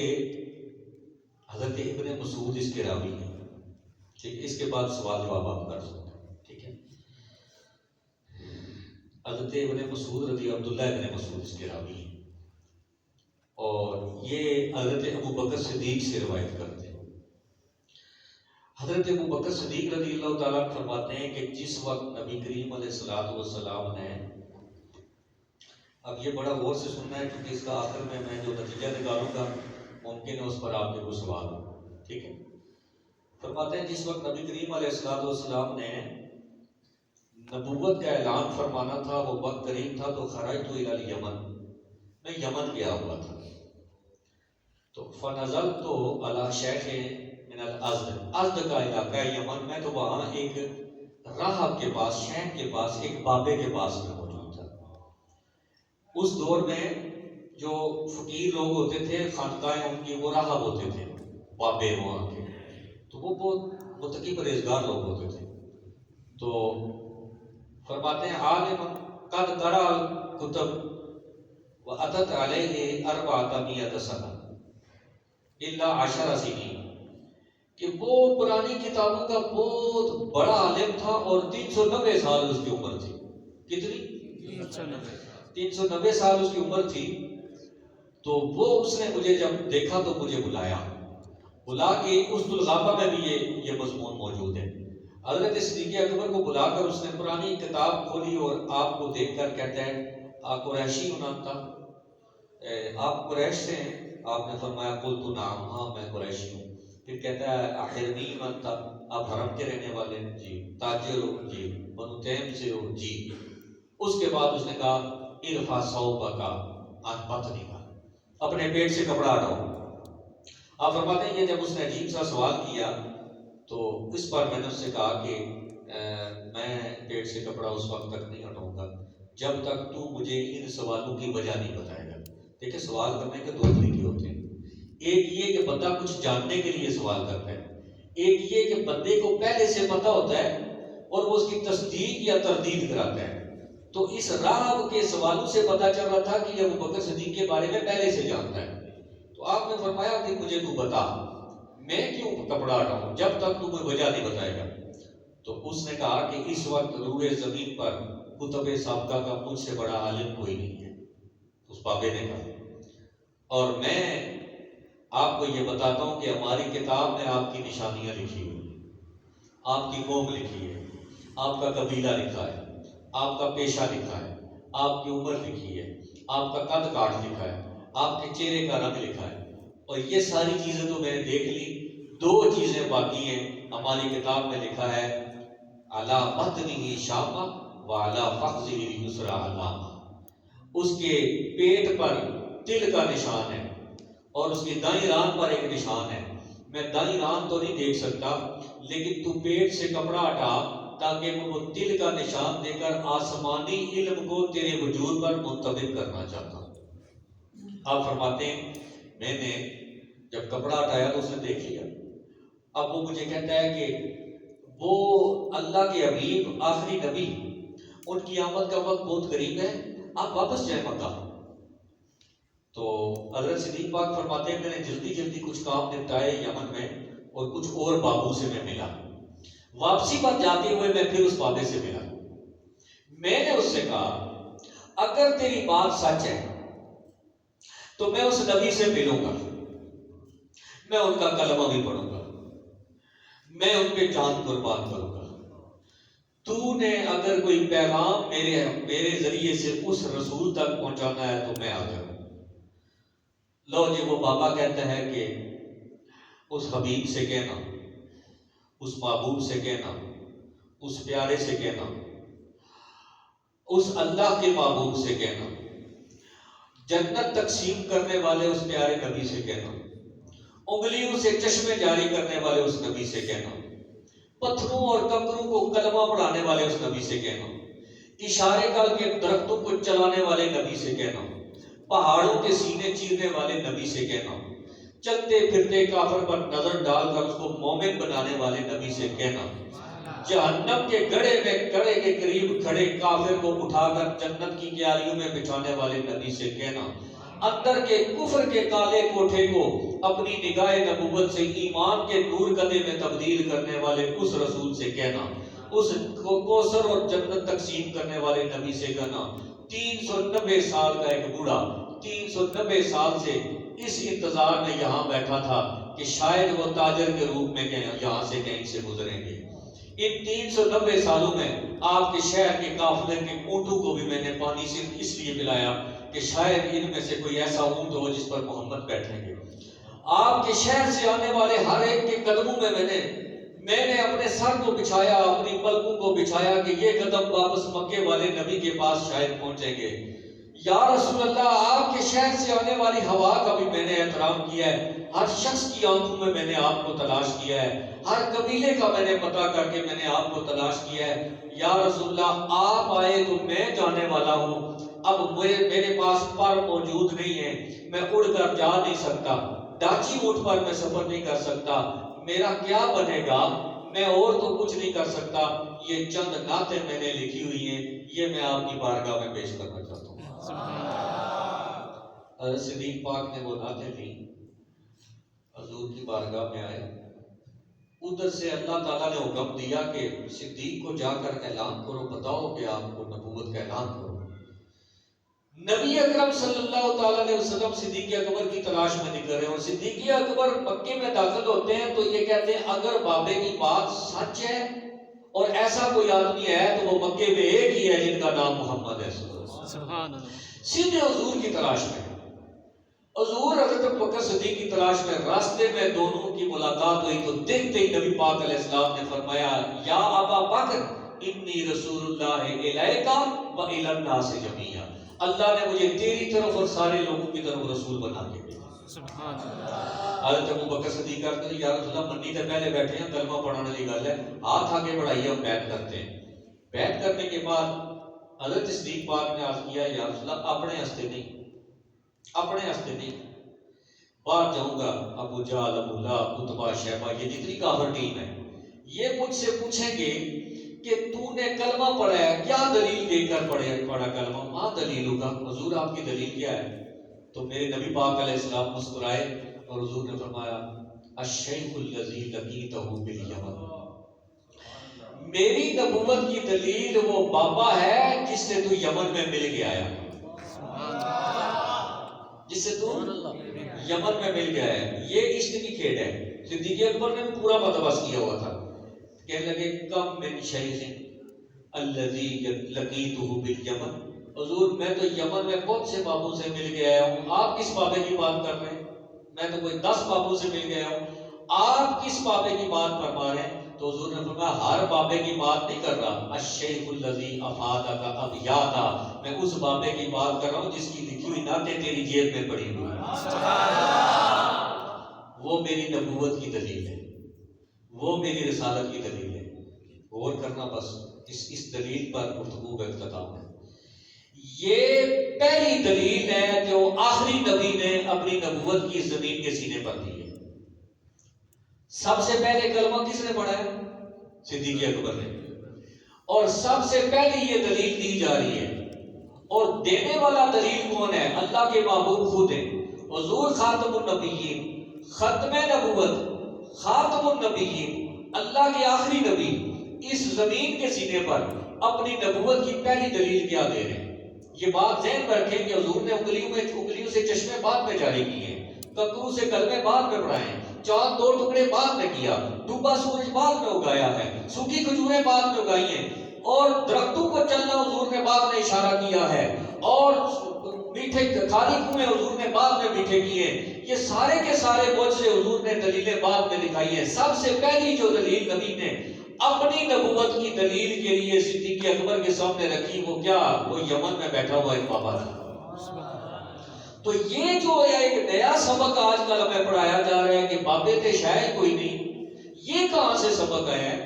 حضرت ابن مسعود اس کے راوی ہیں، ٹھیک ہے، اس کے بعد سوال جواب آپ کر سکتے ہیں، ٹھیک ہے۔ حضرت ابن مسعود رضی عبداللہ ابن مسعود اس کے راوی ہیں، اور یہ حضرت ابو بکر صدیق سے روایت کرتے ہیں۔ حضرت ابو بکر صدیق رضی اللہ تعالیٰ فرماتے ہیں کہ جس وقت نبی کریم علیہ السلام نے، اب یہ بڑا غور سے سننا ہے کیونکہ اس کا آخر میں جو نتیجہ نکالوں گا ممکن ہے اس پر آپ کے کوئی سوال ہو، ٹھیک ہے۔ فرماتے ہیں جس وقت نبی کریم علیہ السلام نے نبوت کا اعلان فرمانا تھا، وہ وقت قریب تھا، تو خرجت الی الیمن، میں یمن گیا ہوا تھا، تو فنزلت علی شیخ من الازد، ازد کا علاقہ ہے یمن میں، تو وہاں ایک راہب کے پاس، شیخ کے پاس، ایک بابے کے پاس میں موجود تھا۔ اس دور میں جو فقیر لوگ ہوتے تھے، خانقاہیں ان کی، وہ راہب ہوتے تھے، بابے وہاں کے، تو وہ بہت متقی پرہیزگار لوگ ہوتے تھے۔ تو فرماتے ہیں عالم قد قرأ الکتب واتت علیہ 400 سنہ الا 10 سنین، کہ وہ پرانی کتابوں کا بہت بڑا عالم تھا اور 390 سال اس کی عمر تھی۔ کتنی؟ 390 سال اس کی عمر تھی۔ تو وہ اس نے مجھے جب دیکھا تو مجھے بلا کے اس الغابہ میں بھی یہ مضمون موجود ہے۔ حضرت صدیق اکبر کو بلا کر اس نے پرانی کتاب کھولی اور آپ کو دیکھ کر کہتا ہے آپ قریشی نام تھا، آپ قریش سے ہیں؟ آپ نے فرمایا قلت نعم، ہاں میں قریشی ہوں۔ پھر کہتا ہے احرمی من تھا، آپ حرم کے رہنے والے ہیں؟ جی۔ تاجر ہو؟ جی۔ بنو تیم سے ہو؟ جی۔ اس کے بعد اس نے کہا ارفع ثوبک عن بطنک، اپنے پیٹ سے کپڑا ہٹاؤ۔ آپ فرماتے ہیں کہ جب اس نے عجیب سا سوال کیا تو اس پر میں نے اس سے کہا کہ میں پیٹ سے کپڑا اس وقت تک نہیں ہٹاؤں گا جب تک تو مجھے ان سوالوں کی وجہ نہیں بتائے گا۔ دیکھیں سوال کرنے کے 2 طریقے ہوتے ہیں، ایک یہ کہ بندہ کچھ جاننے کے لیے سوال کرتا ہے، ایک یہ کہ بندے کو پہلے سے پتہ ہوتا ہے اور وہ اس کی تصدیق یا تردید کراتا ہے۔ تو اس راہب کے سوالوں سے پتہ چل رہا تھا کہ یہ ابو بکر صدیق کے بارے میں پہلے سے جانتا ہے۔ تو آپ نے فرمایا کہ مجھے تو بتا، میں کیوں کپڑا ہٹاؤں جب تک تو کوئی وجہ نہیں بتائے گا۔ تو اس نے کہا کہ اس وقت روئے زمین پر کتب سابقہ کا مجھ سے بڑا عالم کوئی نہیں ہے، اس بابے نے کہا، اور میں آپ کو یہ بتاتا ہوں کہ ہماری کتاب میں آپ کی نشانیاں لکھی ہوئی ہیں، آپ کی قوم لکھی ہے، آپ کا قبیلہ لکھا ہے، آپ کا پیشہ لکھا ہے، آپ کی عمر لکھی ہے، آپ کا قد کاٹ لکھا ہے، آپ کے چہرے کا رنگ لکھا ہے، اور یہ ساری چیزیں تو میں نے دیکھ لی۔ 2 چیزیں باقی ہیں، ہماری کتاب میں لکھا ہے علی بطنہ شامہ وعلی فخذہ الیسری علامہ، اس کے پیٹ پر تل کا نشان ہے اور اس کی دائیں ران پر ایک نشان ہے۔ میں دائیں ران تو نہیں دیکھ سکتا، لیکن تو پیٹ سے کپڑا ہٹا تاکہ میں وہ تل کا نشان دے کر آسمانی علم کو تیرے وجود پر منطبق کرنا چاہتا ہوں۔ آپ فرماتے ہیں میں نے جب کپڑا ہٹایا تو اس نے دیکھ لیا۔ اب وہ مجھے کہتا ہے کہ وہ اللہ کے حبیب آخری نبی، ان کی آمد کا وقت بہت قریب ہے، آپ واپس جائیں مکہ۔ تو حضرت صدیق پاک فرماتے ہیں میں نے جلدی جلدی کچھ کام نپٹائے یمن میں، اور کچھ اور بابو سے میں ملا۔ واپسی پر جاتے ہوئے میں پھر اس بابے سے ملا۔ میں نے اس سے کہا اگر تیری بات سچ ہے تو میں اس نبی سے ملوں گا، میں ان کا کلمہ بھی پڑھوں گا، میں ان پہ جان قربان کروں گا۔ تو نے اگر کوئی پیغام میرے ذریعے سے اس رسول تک پہنچانا ہے تو میں آ جاؤں۔ لو جی، وہ بابا کہتا ہے کہ اس حبیب سے کہنا، اس محبوب سے کہنا، اس پیارے سے کہنا، اس اللہ کے محبوب سے کہنا، جنت تقسیم کرنے والے اس پیارے نبی سے کہنا، انگلیوں سے چشمے جاری کرنے والے اس نبی سے کہنا، پتھروں اور کنکروں کو کلمہ پڑھانے والے اس نبی سے کہنا، اشارے کر کے درختوں کو چلانے والے نبی سے کہنا، پہاڑوں کے سینے چیرنے والے نبی سے کہنا، چلتے پھرتے کافر پر نظر ڈال کر اس کو مومن بنانے والے نبی سے کہنا، جہنم کے گڑھے میں گڑھے کے قریب کھڑے کافر کو اٹھا کر جنت کی کیاریوں میں بچھانے والے نبی سے کہنا، اندر کے کفر کے کالے کوٹھے کو اپنی نگاہ نبوت سے ایمان کے نور قدے میں تبدیل کرنے والے اس رسول سے کہنا، اس کوثر اور جنت تقسیم کرنے والے نبی سے کہنا۔ 390 سال کا ایک بوڑھا 390 سال سے اس انتظار میں یہاں بیٹھا تھا کہ شاید وہ تاجر کے روپ میں یہاں سے کہیں سے گزریں گے۔ ان 390 سالوں میں آپ کے شہر کے قافلے کے اونٹوں کو بھی میں نے پانی صرف اس لیے پلایا کہ شاید ان میں سے کوئی ایسا اونٹ ہو جس پر محمد بیٹھیں گے۔ آپ کے شہر سے آنے والے ہر ایک کے قدموں میں میں نے اپنے سر کو بچھایا، اپنی پلکوں کو بچھایا کہ یہ قدم واپس مکے والے نبی کے پاس شاید پہنچیں گے۔ یا رسول اللہ، آپ کے شہر سے آنے والی ہوا کا بھی میں نے احترام کیا ہے، ہر شخص کی آنکھوں میں نے آپ کو تلاش کیا ہے، ہر قبیلے کا میں نے پتہ کر کے میں نے آپ کو تلاش کیا ہے۔ یا رسول اللہ، آپ آئے تو میں جانے والا ہوں، اب میرے پاس پر موجود نہیں ہے، میں اڑ کر جا نہیں سکتا، ڈاچی اونٹ پر میں سفر نہیں کر سکتا، میرا کیا بنے گا؟ میں اور تو کچھ نہیں کر سکتا۔ یہ چند نعتیں میں نے لکھی ہوئی ہیں، یہ میں آپ کی بارگاہ میں پیش کرنا چاہتا ہوں۔ حضرت صدیق پاک نے وہ نعتیں لی، حضور کی بارگاہ میں آئے، ادھر سے اللہ تعالیٰ نے حکم دیا کہ صدیق کو جا کر اعلان کرو، بتاؤ کہ آپ کو نبوت کا اعلان کرو۔ نبی اکرم صلی اللہ تعالیٰ علیہ وسلم صدیق اکبر کی تلاش میں نکل رہے ہیں، اور صدیق اکبر مکے میں داخل ہوتے ہیں تو یہ کہتے ہیں اگر بابے کی بات سچ ہے اور ایسا کوئی آدمی ہے تو وہ مکے میں ایک ہی ہے جن کا نام محمد ہے۔ سبحان اللہ۔ سیدھے حضور کی تلاش میں، حضور حضرت بکر صدیق کی تلاش میں، راستے میں دونوں کی ملاقات ہوئی تو دیکھتے ہی نبی پاک علیہ السلام نے فرمایا یا ابا بکر انی رسول اللہ الیک و الی الناس جمیعا، اللہ نے مجھے تیری طرف اور سارے لوگوں کی طرف رسول بنا کے بھیجا۔ سبحان اللہ۔ حضرت ابو بکر صدیق کہتے ہیں یا رسول اللہ منی سے پہلے بیٹھے ہیں، کلمہ پڑھانے والی گل ہے، ہاتھ آگے بڑھائیے، ہم بیعت کرتے ہیں۔ بیعت کرنے کے بعد حضرت صدیق پاک نے عرض کیا یا رسول اللہ اپنے ہستے نہیں، اپنے ہستے نہیں، باہر جاؤں گا، ابو جہل، ابو لہب، عتبہ، شیبہ، یہ جتنی کافر ٹیم ہے یہ مجھ سے پوچھیں گے کہ تو نے کلمہ پڑھا ہے، کیا دلیل دے کر پڑھا کلمہ؟ ماں دلیل ہوگا، حضور آپ کی دلیل کیا ہے؟ تو میرے نبی پاک علیہ السلام مسکرائے اور حضور نے فرمایا الشیخ الذی لقیتہ بالیمن، میری نبوت کی دلیل وہ بابا ہے جس سے تو یمن میں مل کے آیا، جس سے تو یمن میں مل گیا ہے۔ یہ عشق کی کھیل ہے۔ صدیق اکبر نے پورا بندوبست کیا ہوا تھا، کہنے لگے کم من شیخ الذی لقیتہ بالیمن، حضور میں تو یمن میں بہت سے بابوں سے مل کے آیا ہوں، آپ کس بابے کی بات کر رہے ہیں؟ میں تو کوئی 10 بابوں سے مل گیا ہوں، آپ کس بابے کی بات فرما رہے ہیں؟ تو حضور نے فرمایا ہر بابے کی بات نہیں کر رہا، الشیخ الذی افادک ابیاتا، میں اس بابے کی بات کر رہا ہوں جس کی لکھی ہوئی نعتیں تیری جیب میں پڑی ہوئی وہ میری نبوت کی دلیل ہے، وہ میری رسالت کی دلیل ہے۔ غور کرنا، بس اس دلیل پر گفتگو کا اختتام ہے۔ یہ پہلی دلیل ہے جو آخری نبی نے اپنی نبوت کی زمین کے سینے پر دی ہے۔ سب سے پہلے کلمہ کس نے پڑھا ہے؟ صدیق اکبر نے، اور سب سے پہلی یہ دلیل دی جا رہی ہے، اور دینے والا دلیل کون ہے؟ اللہ کے محبوب خود ہیں۔ حضور خاتم النبیین، ختم نبوت، خاتم النبیین، اللہ کے آخری نبی اس زمین کے سینے پر اپنی نبوت کی پہلی دلیل کیا دے رہے ہیں۔ یہ بات ذہن میں رکھیں کہ حضور نے انگلیوں سے چشمے بعد میں جاری کیے ہیں، ککرو سے کلمے بعد میں پڑھائے ہیں، چاند 2 ٹکڑے بعد میں کیا، ڈوبا سورج بعد میں اگایا ہے، سوکھی کھجوریں بعد میں اگائی ہیں، اور درختوں کو چلنا حضور نے بعد میں اشارہ کیا ہے، اور میٹھے کھاری کنویں حضور نے بعد میں میٹھے کیے ہیں۔ یہ سارے کے سارے معجزے حضور نے دلیلیں بعد میں دکھائی ہیں۔ سب سے پہلی جو دلیل نبی نے اپنی نبوت کی دلیل کے لیے صدیق اکبر کے سامنے رکھی، وہ کیا؟ وہ یمن میں بیٹھا ہوا ایک بابا تھا۔ تو یہ جو ایک نیا سبق آج کل ہمیں پڑھایا جا رہا ہے کہ بابے تھے شاید کوئی نہیں، یہ کہاں سے سبق آیا ہے؟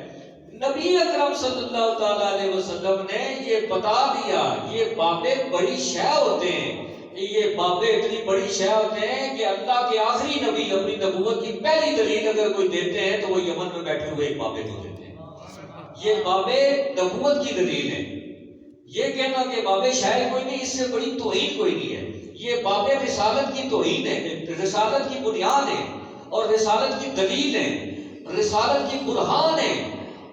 نبی اکرم صلی اللہ تعالیٰ علیہ وسلم نے یہ بتا دیا، یہ بابے بڑی شے ہوتے ہیں، یہ بابے اتنی بڑی شے ہوتے ہیں کہ اللہ کے آخری نبی اپنی نبوت کی پہلی دلیل اگر کوئی دیتے ہیں تو وہ یمن میں بیٹھے ہوئے ایک بابے کو دیتے ہیں۔ یہ بابے نبوت کی دلیل ہے۔ یہ کہنا کہ بابے شاید کوئی نہیں، اس سے بڑی توہین کوئی نہیں ہے۔ یہ بابے رسالت کی توہین ہے، رسالت کی بنیاد ہے، اور رسالت کی دلیل ہے، رسالت کی برہان ہے۔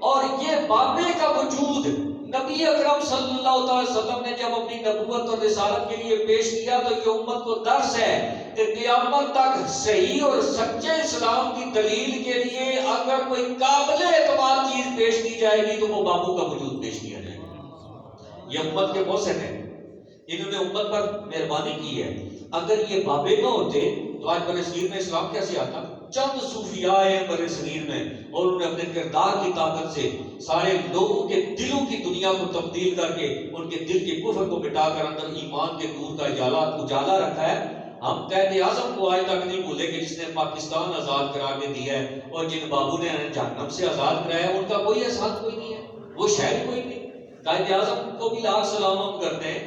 اور یہ بابے کا وجود نبی اکرم صلی اللہ علیہ وسلم نے جب اپنی نبوت اور رسالت کے لیے پیش کیا تو یہ امت کو درس ہے کہ قیامت تک صحیح اور سچے اسلام کی دلیل کے لیے اگر کوئی قابل اعتماد چیز پیش کی جائے گی تو وہ بابو کا وجود پیش کیا جائے گا۔ یہ امت کے محسن ہیں، انہوں نے امت پر مہربانی کی ہے۔ اگر یہ بابے نہ ہوتے تو آج بر صغیر میں اسلام کیسے آتا؟ چند صوفیاء ہیں بر صغیر میں، اور انہوں نے اپنے کردار کی طاقت سے سارے لوگوں کے دلوں کی دنیا کو تبدیل کر کے ان کے دل کے کفر کو مٹا کر اندر ایمان کے نور کا اجالا رکھا ہے۔ ہم قائد اعظم کو آج تک نہیں بھولے کہ جس نے پاکستان آزاد کرا کے دیا ہے، اور جن بابو نے جہنم سے آزاد کرایا ہے، ان کا کوئی احسان کوئی نہیں ہے، وہ شاید کوئی نہیں۔ قائد اعظم کو بھی لاکھ سلام ہم کرتے ہیں،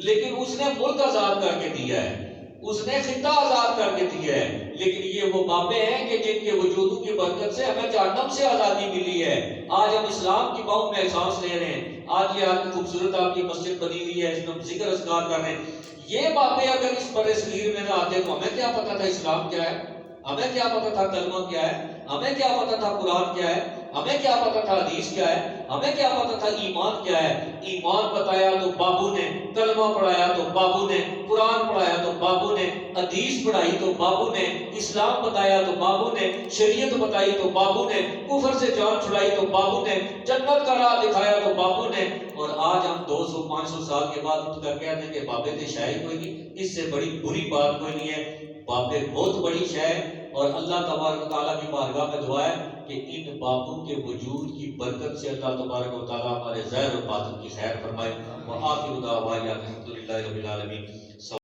لیکن اس نے ملک آزاد کر کے دیا ہے، اس نے خطہ آزاد کر کے دیا ہے، لیکن یہ وہ بابے ہیں کہ جن کے وجودوں کی برکت سے ہمیں جہنم سے آزادی ملی ہے۔ آج ہم اسلام کی باؤں میں احساس لے رہے ہیں، آج یہ آپ کی خوبصورت آپ کی مسجد بنی ہوئی ہے، اس میں ہم ذکر اذکار کر رہے ہیں۔ یہ بابے اگر اس بر صغیر میں نہ آتے تو ہمیں کیا پتا تھا اسلام کیا ہے، ہمیں کیا پتا تھا کلمہ کیا ہے، ہمیں کیا پتا تھا قرآن کیا ہے، ہمیں کیا پتا تھا حدیث کیا ہے، ہمیں کیا پتا تھا ایمان کیا ہے۔ ایمان بتایا تو بابو نے، کلمہ پڑھایا تو بابو نے، قرآن پڑھایا تو بابو نے، حدیث پڑھائی تو بابو نے، اسلام بتایا تو بابو نے، شریعت بتائی تو بابو نے، کفر سے جان چھڑائی تو بابو نے، جنت کا راہ دکھایا تو بابو نے۔ اور آج ہم 200-500 سال کے بعد اٹھ کر کہتے ہیں کہ بابے تھے شاید کوئی نہیں، اس سے بڑی بری بات کوئی نہیں ہے۔ بابے بہت بڑی شے ہے، اور اللہ تبارک و تعالیٰ کی بارگاہ میں دعا ہے کہ ان بابوں کے وجود کی برکت سے اللہ تبارک و تعالیٰ ہمارے ظاہر و باطن کی خیر فرمائے۔ وآخر دعوانا الحمدللہ رب العالمین۔